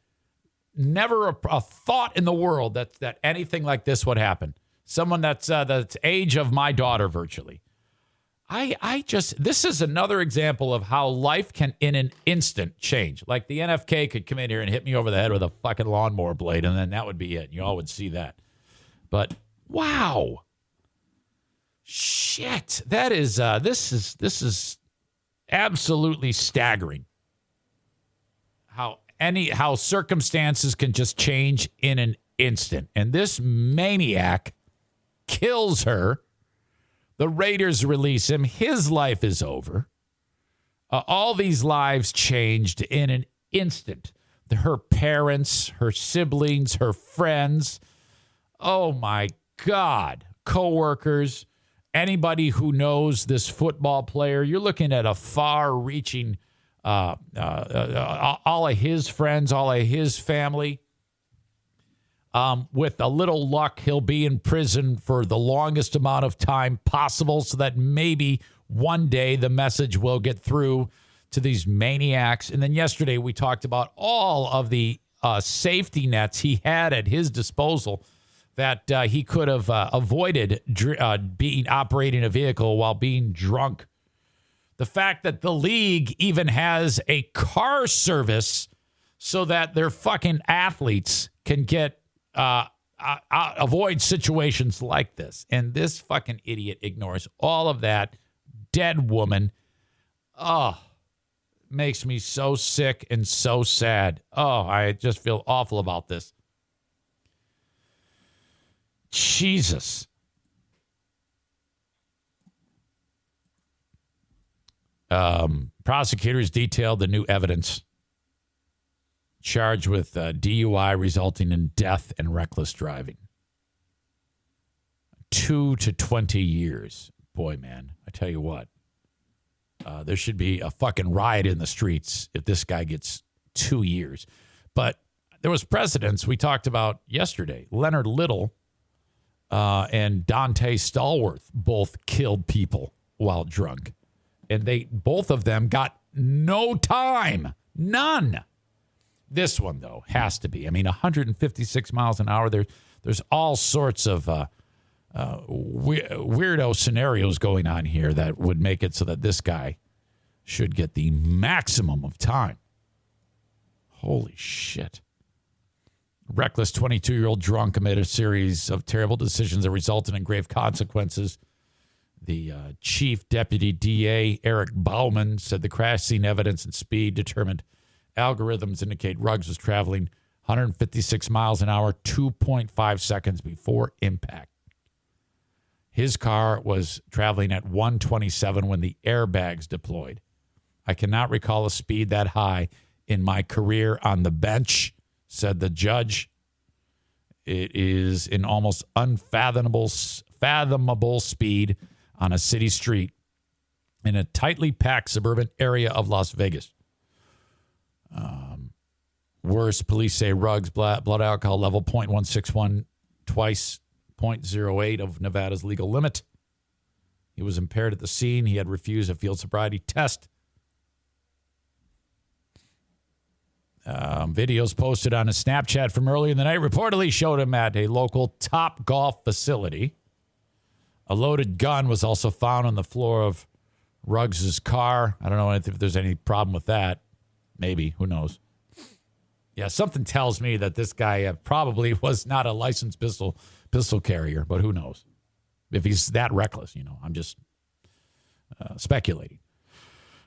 never a thought in the world that anything like this would happen. Someone that's the age of my daughter, virtually. This is another example of how life can, in an instant, change. Like the NFK could come in here and hit me over the head with a fucking lawnmower blade, and then that would be it. You all would see that. But wow, shit, that is this is absolutely staggering. How circumstances can just change in an instant, and this maniac kills her. The Raiders release him. His life is over. All these lives changed in an instant. Her parents, her siblings, her friends. Oh, my God. Coworkers, anybody who knows this football player. You're looking at a far-reaching, all of his friends, all of his family. With a little luck, he'll be in prison for the longest amount of time possible so that maybe one day the message will get through to these maniacs. And then yesterday we talked about all of the safety nets he had at his disposal that he could have avoided operating a vehicle while being drunk. The fact that the league even has a car service so that their fucking athletes can get avoid situations like this. And this fucking idiot ignores all of that. Dead woman. Oh, makes me so sick and so sad. Oh, I just feel awful about this. Jesus. Prosecutors detailed the new evidence charged with DUI resulting in death and reckless driving. 2 to 20 years. Boy, man, I tell you what. There should be a fucking riot in the streets if this guy gets 2 years. But there was precedents we talked about yesterday. Leonard Little and Dante Stallworth both killed people while drunk. And both of them got no time. None. This one, though, has to be. I mean, 156 miles an hour. There's all sorts of weirdo scenarios going on here that would make it so that this guy should get the maximum of time. Holy shit. Reckless 22-year-old drunk made a series of terrible decisions that resulted in grave consequences. The chief deputy DA, Eric Bauman, said the crash scene evidence and speed determined algorithms indicate Ruggs was traveling 156 miles an hour, 2.5 seconds before impact. His car was traveling at 127 when the airbags deployed. I cannot recall a speed that high in my career on the bench, said the judge. It is an almost unfathomable speed on a city street in a tightly packed suburban area of Las Vegas. Worse, police say Ruggs' blood alcohol level 0.161, twice 0.08 of Nevada's legal limit. He was impaired at the scene. He had refused a field sobriety test. Videos posted on his Snapchat from earlier in the night reportedly showed him at a local Top Golf facility. A loaded gun was also found on the floor of Ruggs' car. I don't know if there's any problem with that. Maybe. Who knows? Yeah, something tells me that this guy probably was not a licensed pistol carrier, but who knows? If he's that reckless, I'm just speculating.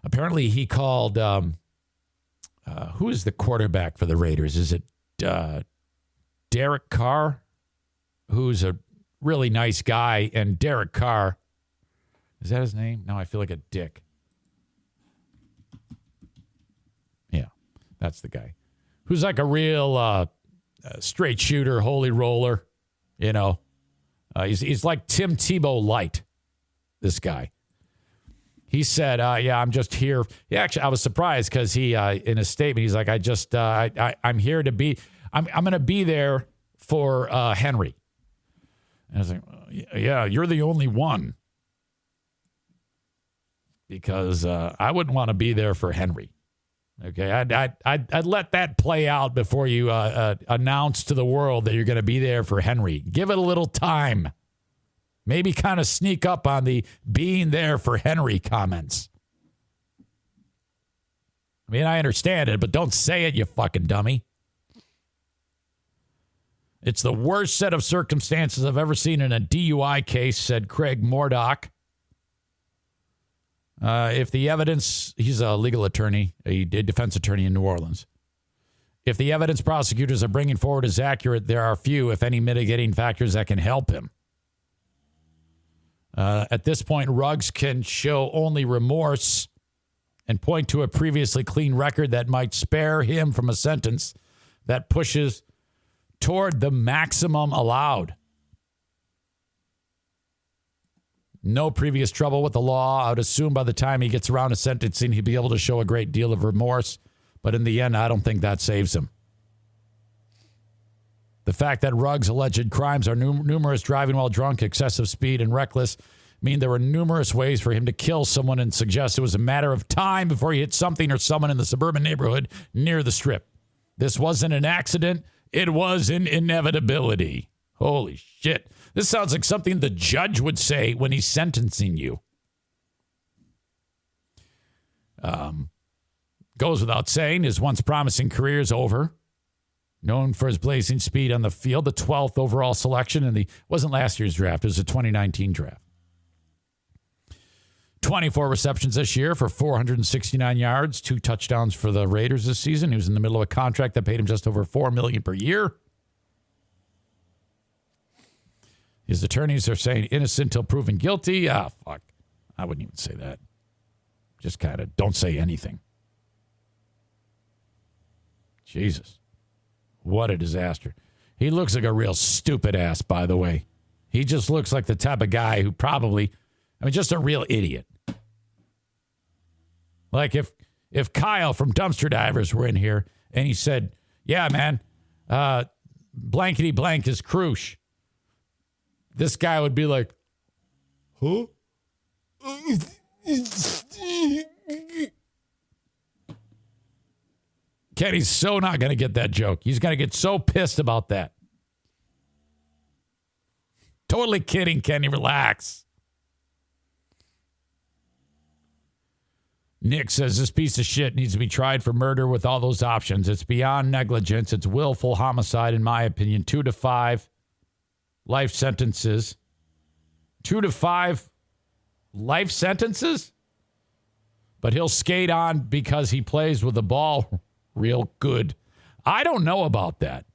Apparently, he called... who is the quarterback for the Raiders? Is it Derek Carr, who's a really nice guy? And Derek Carr, is that his name? No, I feel like a dick. Yeah, that's the guy. Who's like a real straight shooter, holy roller. He's like Tim Tebow light, this guy. He said, I'm just here. Yeah, actually, I was surprised because he, in his statement, he's like, I'm here to be, I'm going to be there for Henry. And I was like, yeah, you're the only one. Because I wouldn't want to be there for Henry. Okay, I'd let that play out before you announce to the world that you're going to be there for Henry. Give it a little time. Maybe kind of sneak up on the being there for Henry comments. I mean, I understand it, but don't say it, you fucking dummy. It's the worst set of circumstances I've ever seen in a DUI case, said Craig Mordock. If the evidence, he's a legal attorney, a defense attorney in New Orleans. If the evidence prosecutors are bringing forward is accurate, there are few, if any, mitigating factors that can help him. At this point, Ruggs can show only remorse and point to a previously clean record that might spare him from a sentence that pushes toward the maximum allowed. No previous trouble with the law. I would assume by the time he gets around to sentencing, he'd be able to show a great deal of remorse. But in the end, I don't think that saves him. The fact that Ruggs' alleged crimes are numerous, driving while drunk, excessive speed, and reckless, mean there were numerous ways for him to kill someone and suggest it was a matter of time before he hit something or someone in the suburban neighborhood near the Strip. This wasn't an accident. It was an inevitability. Holy shit. This sounds like something the judge would say when he's sentencing you. Goes without saying, his once promising career is over. Known for his blazing speed on the field, the 12th overall selection in the wasn't last year's draft, it was the 2019 draft. 24 receptions this year for 469 yards, 2 touchdowns for the Raiders this season. He was in the middle of a contract that paid him just over $4 million per year. His attorneys are saying innocent until proven guilty. Fuck. I wouldn't even say that. Just kind of don't say anything. Jesus. What a disaster. He looks like a real stupid ass, by the way. He just looks like the type of guy who probably, just a real idiot. Like if Kyle from Dumpster Divers were in here and he said, yeah, man, blankety blank is Crush. This guy would be like, huh? Kenny's so not going to get that joke. He's going to get so pissed about that. Totally kidding, Kenny. Relax. Nick says this piece of shit needs to be tried for murder with all those options. It's beyond negligence. It's willful homicide, in my opinion. 2 to 5 life sentences. 2 to 5 life sentences? But he'll skate on because he plays with the ball real good. I don't know about that.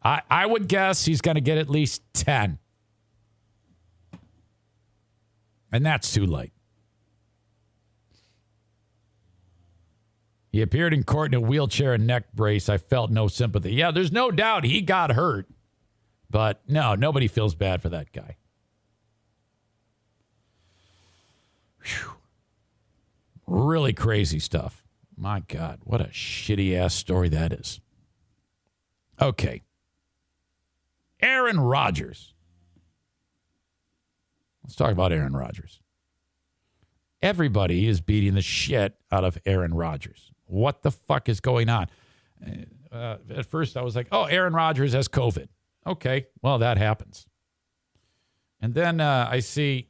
I would guess he's going to get at least 10. And that's too late. He appeared in court in a wheelchair and neck brace. I felt no sympathy. Yeah, there's no doubt he got hurt. But no, nobody feels bad for that guy. Whew. Really crazy stuff. My God, what a shitty-ass story that is. Okay. Aaron Rodgers. Let's talk about Aaron Rodgers. Everybody is beating the shit out of Aaron Rodgers. What the fuck is going on? At first, I was like, oh, Aaron Rodgers has COVID. Okay, well, that happens. And then I see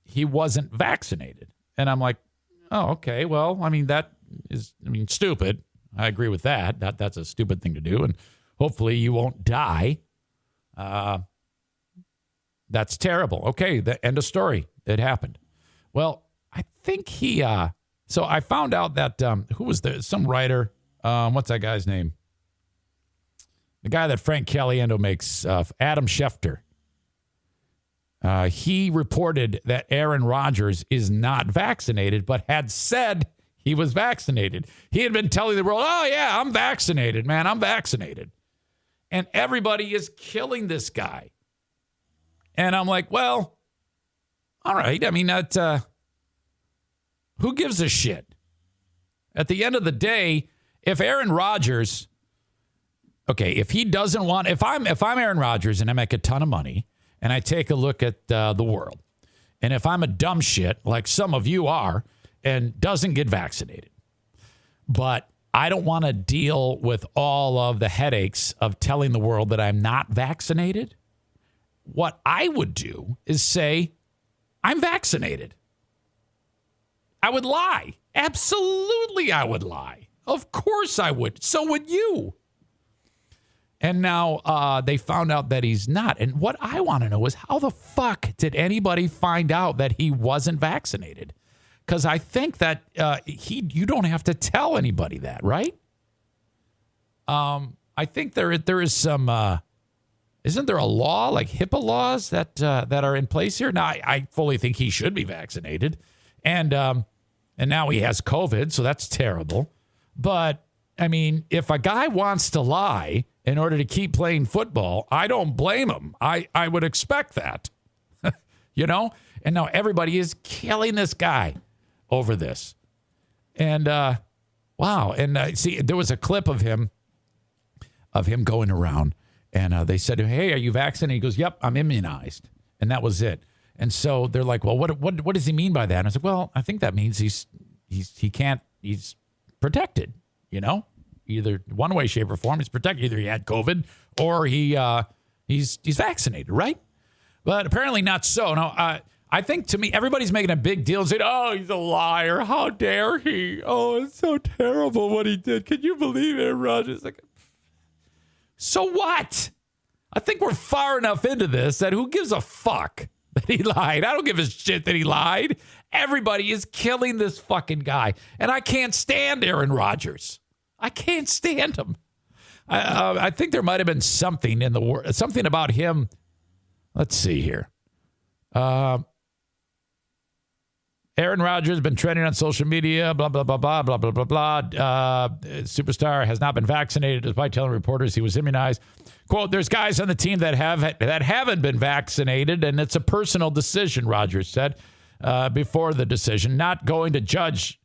he wasn't vaccinated. And I'm like, oh, okay, well, I mean, that is, stupid. I agree with that. That's a stupid thing to do. And hopefully you won't die. That's terrible. Okay, the end of story. It happened. Well, I think he, so I found out that, who was there? Some writer, what's that guy's name? The guy that Frank Caliendo makes, Adam Schefter. He reported that Aaron Rodgers is not vaccinated, but had said he was vaccinated. He had been telling the world, oh, yeah, I'm vaccinated, man. I'm vaccinated. And everybody is killing this guy. And I'm like, well, all right. I mean, that, who gives a shit? At the end of the day, if Aaron Rodgers, okay, if he doesn't want, if I'm Aaron Rodgers and I make a ton of money and I take a look at the world, and if I'm a dumb shit like some of you are and doesn't get vaccinated, but I don't want to deal with all of the headaches of telling the world that I'm not vaccinated, what I would do is say, I'm vaccinated. I would lie. Absolutely, I would lie. Of course I would. So would you. And now they found out that he's not. And what I want to know is how the fuck did anybody find out that he wasn't vaccinated? Because I think that you don't have to tell anybody that, right? I think there is some. Isn't there a law like HIPAA laws that are in place here? Now I fully think he should be vaccinated, and now he has COVID, so that's terrible. But I mean, if a guy wants to lie in order to keep playing football, I don't blame him. I would expect that, you know. And now everybody is killing this guy over this, and wow. And see, there was a clip of him going around. And they said to him, hey, are you vaccinated? He goes, yep, I'm immunized. And that was it. And so they're like, well, what does he mean by that? And I was like, well, I think that means he's protected, you know, either one way, shape, or form. He's protected. Either he had COVID or he's vaccinated, right? But apparently not so. Now, I think to me, everybody's making a big deal and saying, oh, he's a liar. How dare he? Oh, it's so terrible what he did. Can you believe it, Rodgers? Like, so what? I think we're far enough into this that who gives a fuck that he lied? I don't give a shit that he lied. Everybody is killing this fucking guy. And I can't stand Aaron Rodgers. I can't stand him. I think there might have been something in the world, something about him. Let's see here. Aaron Rodgers has been trending on social media, blah, blah, blah, blah, blah, blah, blah, blah. Superstar has not been vaccinated despite telling reporters he was immunized. Quote, there's guys on the team that haven't been vaccinated, and it's a personal decision, Rodgers said before the decision, not going to judge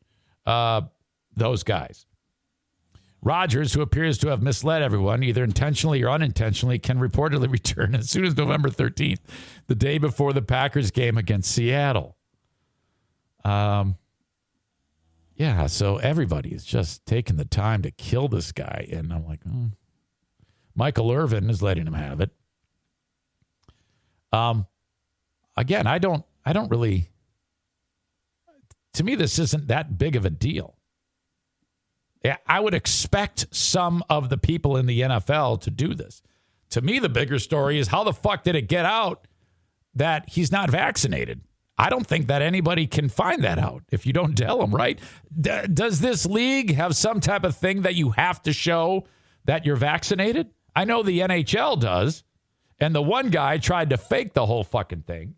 those guys. Rodgers, who appears to have misled everyone, either intentionally or unintentionally, can reportedly return as soon as November 13th, the day before the Packers game against Seattle. Yeah, Yeah, so everybody is just taking the time to kill this guy. And I'm like, Michael Irvin is letting him have it. Again, I don't really, to me, this isn't that big of a deal. Yeah, I would expect some of the people in the NFL to do this. To me, the bigger story is how the fuck did it get out that he's not vaccinated? I don't think that anybody can find that out if you don't tell them, right? Does this league have some type of thing that you have to show that you're vaccinated? I know the NHL does, and the one guy tried to fake the whole fucking thing.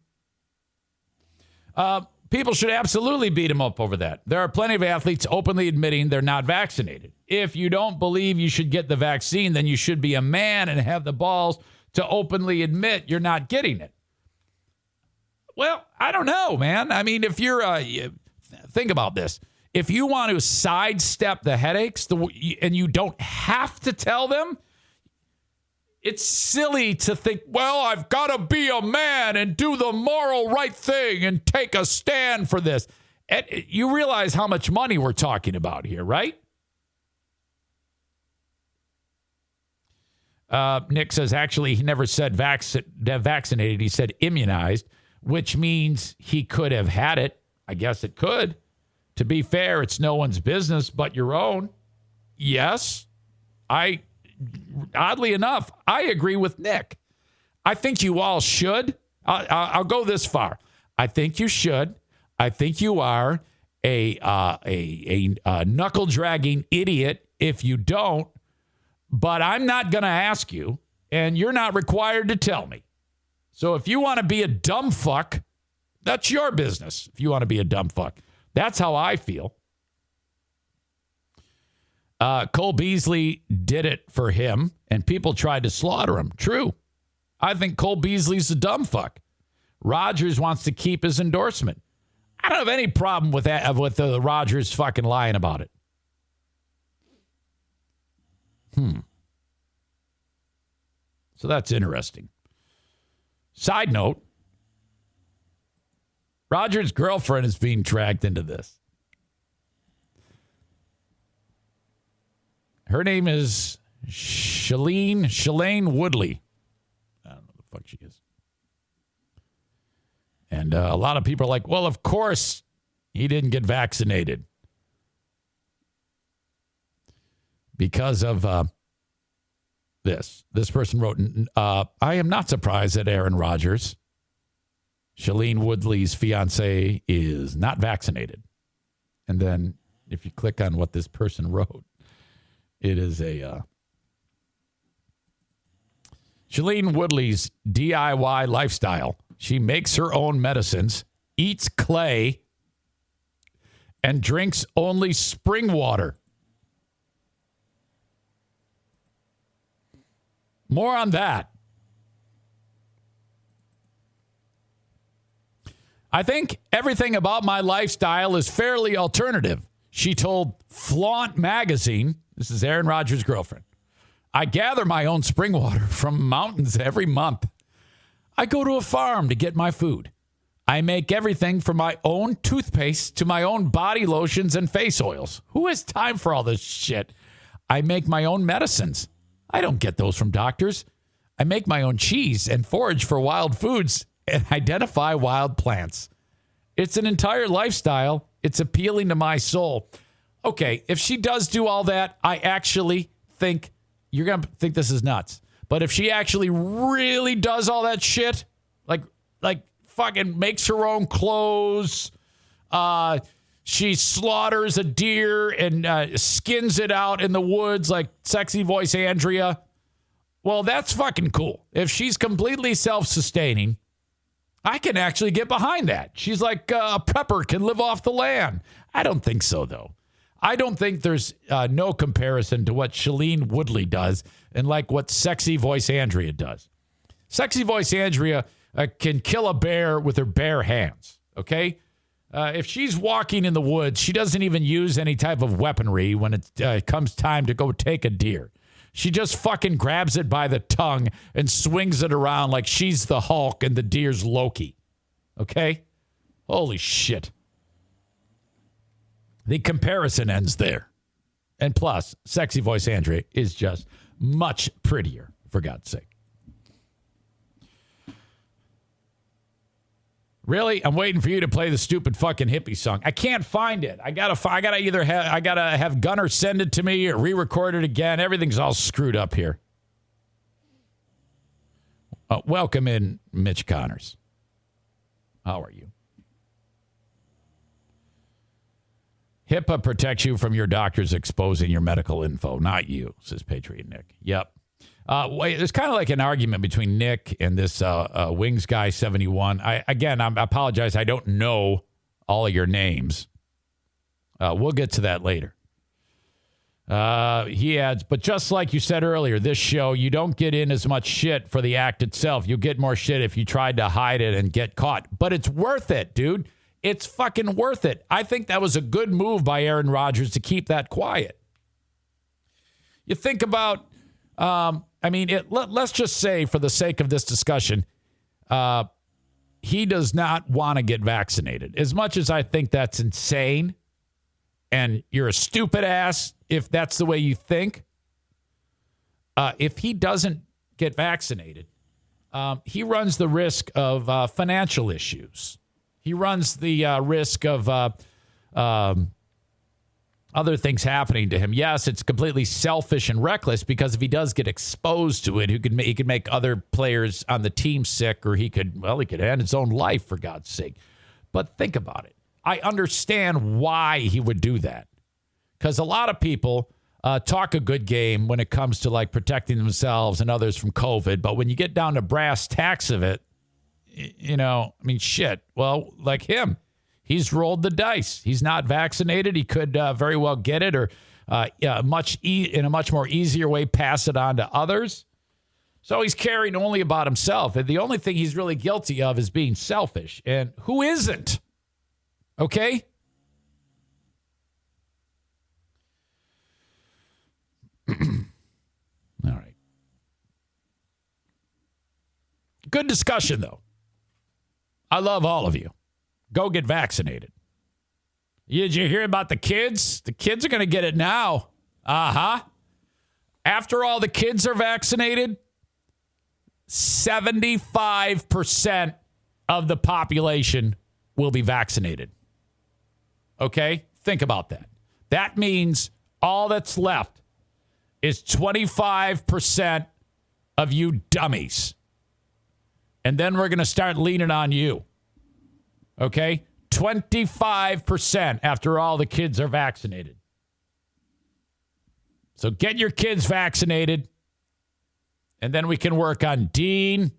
People should absolutely beat him up over that. There are plenty of athletes openly admitting they're not vaccinated. If you don't believe you should get the vaccine, then you should be a man and have the balls to openly admit you're not getting it. Well, I don't know, man. I mean, if you're, think about this. If you want to sidestep the headaches and you don't have to tell them, it's silly to think, well, I've got to be a man and do the moral right thing and take a stand for this. And you realize how much money we're talking about here, right? Nick says, actually, he never said vaccinated. He said immunized, which means he could have had it. I guess it could. To be fair, it's no one's business but your own. Yes, oddly enough, I agree with Nick. I think you all should. I'll go this far. I think you should. I think you are a knuckle-dragging idiot if you don't. But I'm not going to ask you, and you're not required to tell me. So if you want to be a dumb fuck, that's your business. If you want to be a dumb fuck. That's how I feel. Cole Beasley did it for him, and people tried to slaughter him. True. I think Cole Beasley's a dumb fuck. Rodgers wants to keep his endorsement. I don't have any problem with that, with the Rodgers fucking lying about it. So that's interesting. Side note, Rodgers' girlfriend is being dragged into this. Her name is Shailene Woodley. I don't know who the fuck she is. And a lot of people are like, well, of course he didn't get vaccinated. Because of this. This person wrote, I am not surprised that Aaron Rodgers, Shailene Woodley's fiance, is not vaccinated. And then if you click on what this person wrote, it is a Shailene Woodley's DIY lifestyle. She makes her own medicines, eats clay, and drinks only spring water. More on that. I think everything about my lifestyle is fairly alternative, she told Flaunt Magazine. This is Aaron Rodgers' girlfriend. I gather my own spring water from mountains every month. I go to a farm to get my food. I make everything from my own toothpaste to my own body lotions and face oils. Who has time for all this shit? I make my own medicines. I don't get those from doctors. I make my own cheese and forage for wild foods and identify wild plants. It's an entire lifestyle. It's appealing to my soul. Okay, if she does do all that, I actually think you're going to think this is nuts. But if she actually really does all that shit, like fucking makes her own clothes, she slaughters a deer and skins it out in the woods like sexy voice Andrea, well, that's fucking cool. If she's completely self-sustaining, I can actually get behind that. She's like a prepper, can live off the land. I don't think so, though. I don't think there's no comparison to what Shailene Woodley does and like what sexy voice Andrea does. Sexy voice Andrea can kill a bear with her bare hands, okay? If she's walking in the woods, she doesn't even use any type of weaponry when it comes time to go take a deer. She just fucking grabs it by the tongue and swings it around like she's the Hulk and the deer's Loki. Okay? Holy shit. The comparison ends there. And plus, sexy voice Andrea is just much prettier, for God's sake. Really? I'm waiting for you to play the stupid fucking hippie song. I can't find it. I gotta have Gunner send it to me or re-record it again. Everything's all screwed up here. Welcome in, Mitch Connors. How are you? HIPAA protects you from your doctors exposing your medical info, not you, says Patriot Nick. Yep. Wait, there's kind of like an argument between Nick and this Wings guy 71. I apologize. I don't know all of your names. We'll get to that later. He adds, but just like you said earlier, this show, you don't get in as much shit for the act itself. You get more shit if you tried to hide it and get caught. But it's worth it, dude. It's fucking worth it. I think that was a good move by Aaron Rodgers to keep that quiet. You think about, let's just say for the sake of this discussion, he does not want to get vaccinated. As much as I think that's insane and you're a stupid ass if that's the way you think, if he doesn't get vaccinated, he runs the risk of financial issues. He runs the risk of other things happening to him. Yes, it's completely selfish and reckless because if he does get exposed to it, he could make other players on the team sick, or he could end his own life, for God's sake. But think about it. I understand why he would do that, because a lot of people talk a good game when it comes to like protecting themselves and others from COVID. But when you get down to brass tacks of it, shit. Well, like him, he's rolled the dice. He's not vaccinated. He could very well get it, or in a much more easier way pass it on to others. So he's caring only about himself. And the only thing he's really guilty of is being selfish. And who isn't? Okay? All right. Good discussion, though. I love all of you. Go get vaccinated. Did you hear about the kids? The kids are going to get it now. Uh-huh. After all the kids are vaccinated, 75% of the population will be vaccinated. Okay? Think about that. That means all that's left is 25% of you dummies. And then we're going to start leaning on you. Okay? 25% after all the kids are vaccinated. So get your kids vaccinated. And then we can work on Dean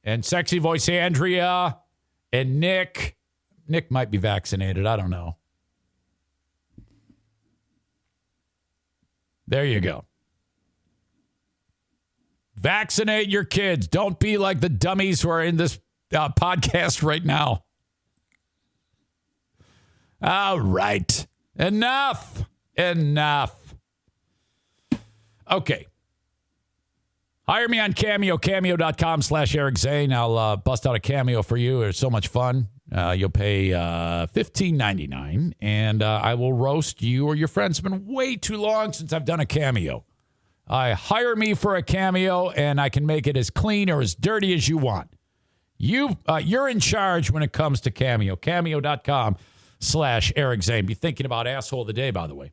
and sexy voice Andrea and Nick. Nick might be vaccinated. I don't know. There you go. Vaccinate your kids. Don't be like the dummies who are in this podcast right now. All right. Enough. Okay. Hire me on Cameo, cameo.com/Eric Zane. I'll bust out a cameo for you. It's so much fun. You'll pay $15.99, and I will roast you or your friends. It's been way too long since I've done a cameo. Hire me for a cameo, and I can make it as clean or as dirty as you want. You're in charge when it comes to Cameo. Cameo.com/Eric Zane. Be thinking about asshole of the day, by the way.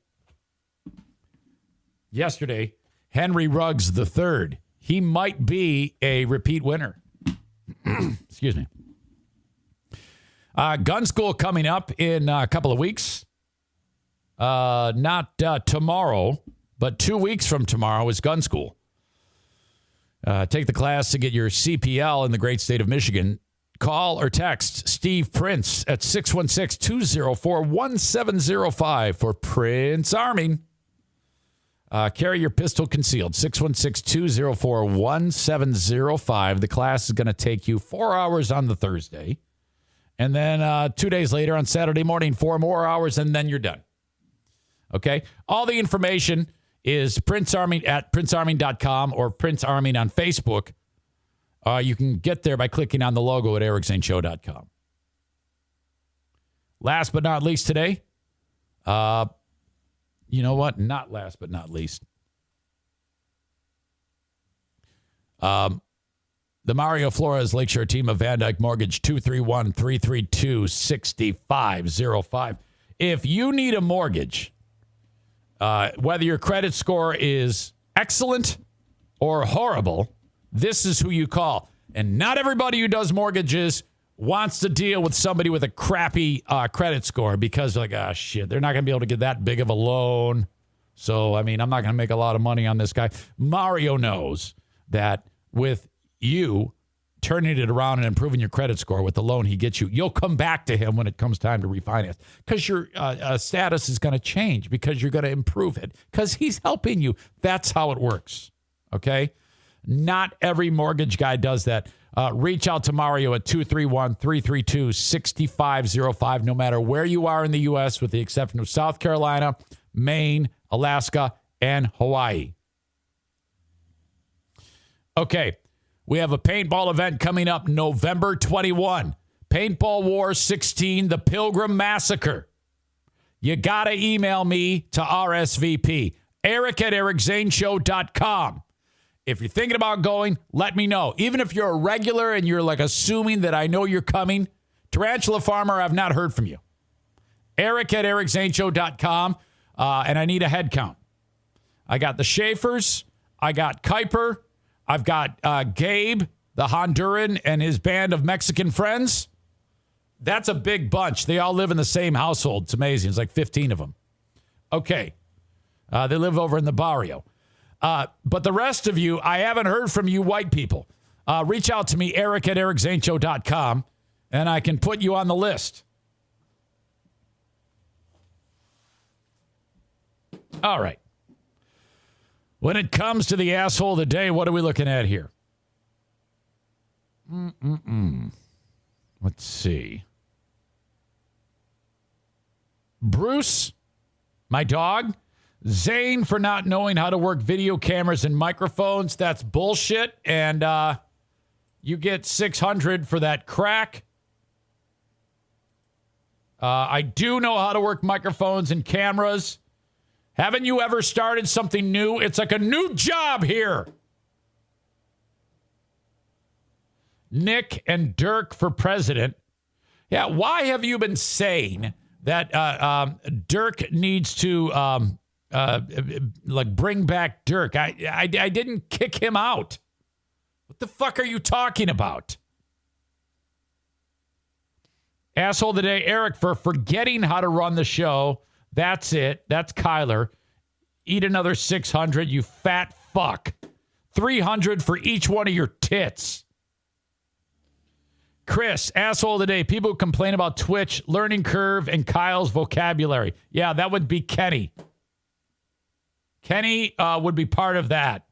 Yesterday, Henry Ruggs III. He might be a repeat winner. Excuse me. Gun school coming up in a couple of weeks. Not tomorrow, but 2 weeks from tomorrow is gun school. Take the class to get your CPL in the great state of Michigan. Call or text Steve Prince at 616-204-1705 for Prince Arming. Carry your pistol concealed. 616-204-1705. The class is going to take you 4 hours on the Thursday. And then 2 days later on Saturday morning, 4 more hours, and then you're done. Okay? All the information is Prince Arming at princearming.com or Prince Arming on Facebook. You can get there by clicking on the logo at ericzaneshow.com. Last but not least today, You know what? Not last but not least. The Mario Flores Lakeshore team of Van Dyke Mortgage, 231-332-6505. If you need a mortgage, whether your credit score is excellent or horrible, this is who you call. And not everybody who does mortgages wants to deal with somebody with a crappy credit score because they're like, shit, they're not going to be able to get that big of a loan. So, I mean, I'm not going to make a lot of money on this guy. Mario knows that with you turning it around and improving your credit score with the loan he gets you, you'll come back to him when it comes time to refinance because your status is going to change because you're going to improve it because he's helping you. That's how it works. Okay? Not every mortgage guy does that. Reach out to Mario at 231-332-6505, no matter where you are in the U.S., with the exception of South Carolina, Maine, Alaska, and Hawaii. Okay, we have a paintball event coming up November 21. Paintball War 16, the Pilgrim Massacre. You got to email me to RSVP, eric@ericzaneshow.com. If you're thinking about going, let me know. Even if you're a regular and you're like assuming that I know you're coming, Tarantula Farmer, I've not heard from you. eric@ericzaneshow.com, and I need a head count. I got the Schaefers. I got Kuiper. I've got Gabe, the Honduran, and his band of Mexican friends. That's a big bunch. They all live in the same household. It's amazing. It's like 15 of them. Okay. They live over in the barrio. But the rest of you, I haven't heard from you white people. Reach out to me, eric@ericzaneshow.com, and I can put you on the list. All right. When it comes to the asshole of the day, what are we looking at here? Let's see. Bruce, my dog. Zane for not knowing how to work video cameras and microphones. That's bullshit. And you get 600 for that crack. I do know how to work microphones and cameras. Haven't you ever started something new? It's like a new job here. Nick and Dirk for president. Yeah, why have you been saying that Dirk needs to bring back Dirk? I didn't kick him out. What the fuck are you talking about? Asshole of the day, Eric, for forgetting how to run the show. That's it. That's Kyler. Eat another 600, you fat fuck. 300 for each one of your tits. Chris, asshole of the day. People who complain about Twitch, learning curve, and Kyle's vocabulary. Yeah, that would be Kenny. Kenny would be part of that.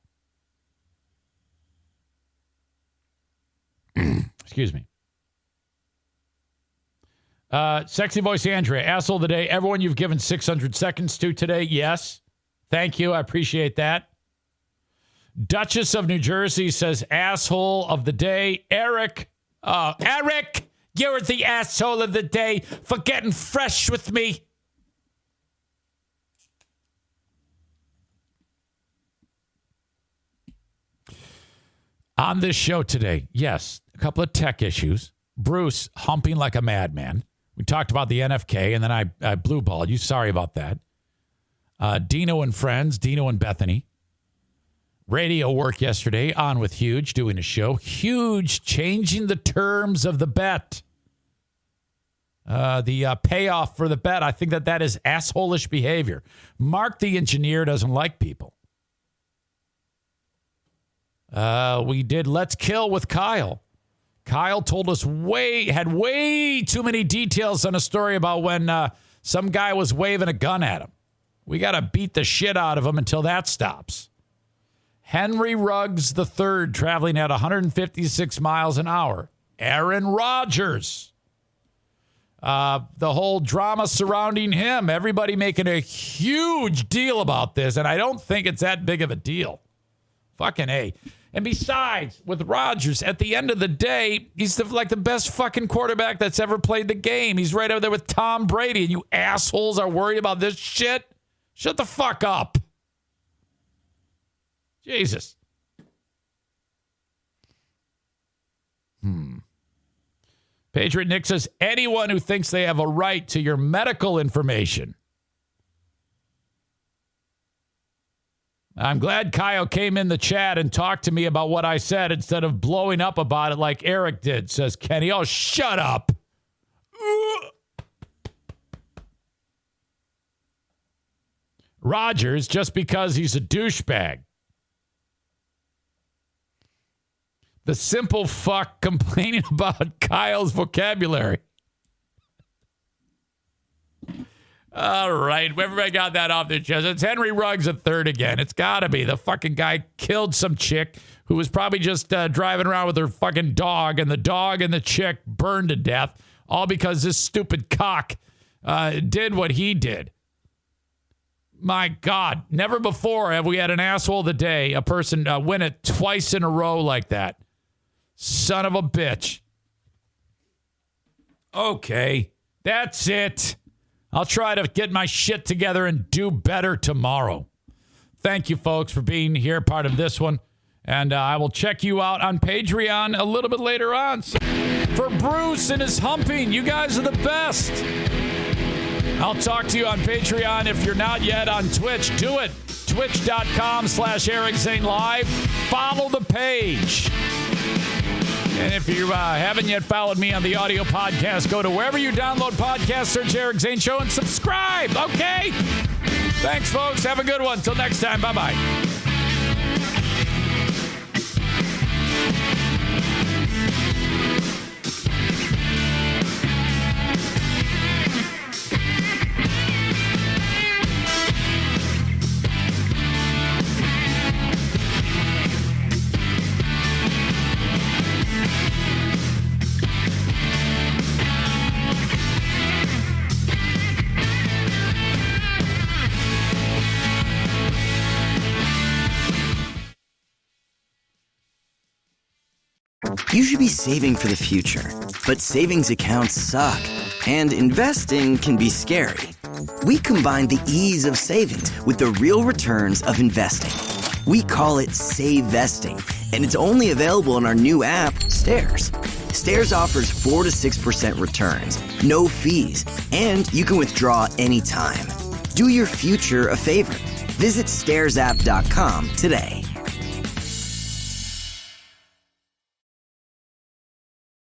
Excuse me. Sexy voice Andrea, asshole of the day. Everyone you've given 600 seconds to today, yes. Thank you. I appreciate that. Duchess of New Jersey says, asshole of the day. Eric. Eric, you're the asshole of the day for getting fresh with me. On this show today, yes, a couple of tech issues. Bruce humping like a madman. We talked about the NFK, and then I blue balled you. Sorry about that. Dino and friends, Dino and Bethany. Radio work yesterday, on with Huge, doing a show. Huge changing the terms of the bet. The payoff for the bet, I think that is asshole-ish behavior. Mark the engineer doesn't like people. We did Let's Kill with Kyle. Kyle told us had way too many details on a story about when some guy was waving a gun at him. We got to beat the shit out of him until that stops. Henry Ruggs III traveling at 156 miles an hour. Aaron Rodgers. The whole drama surrounding him. Everybody making a huge deal about this, and I don't think it's that big of a deal. Fucking A. And besides, with Rodgers, at the end of the day, he's the best fucking quarterback that's ever played the game. He's right over there with Tom Brady, and you assholes are worried about this shit? Shut the fuck up. Jesus. Patriot Nick says, anyone who thinks they have a right to your medical information. I'm glad Kyle came in the chat and talked to me about what I said instead of blowing up about it like Eric did, says Kenny. Oh, shut up. Rodgers, just because he's a douchebag. The simple fuck complaining about Kyle's vocabulary. All right. Everybody got that off their chest. It's Henry Ruggs at third again. It's got to be. The fucking guy killed some chick who was probably just driving around with her fucking dog, and the dog and the chick burned to death, all because this stupid cock did what he did. My God. Never before have we had an asshole of the day, a person win it twice in a row like that. Son of a bitch. Okay. That's it. I'll try to get my shit together and do better tomorrow. Thank you, folks, for being here, part of this one. And I will check you out on Patreon a little bit later on. So for Bruce and his humping, you guys are the best. I'll talk to you on Patreon. If you're not yet on Twitch, do it. Twitch.com/Eric Zane Live. Follow the page. And if you haven't yet followed me on the audio podcast, go to wherever you download podcasts, search Eric Zane Show, and subscribe, okay? Thanks, folks. Have a good one. Till next time. Bye-bye. You should be saving for the future, but savings accounts suck, and investing can be scary. We combine the ease of savings with the real returns of investing. We call it Save Vesting, and it's only available in our new app, Stairs. Stairs offers 4 to 6% returns, no fees, and you can withdraw anytime. Do your future a favor. Visit StairsApp.com today.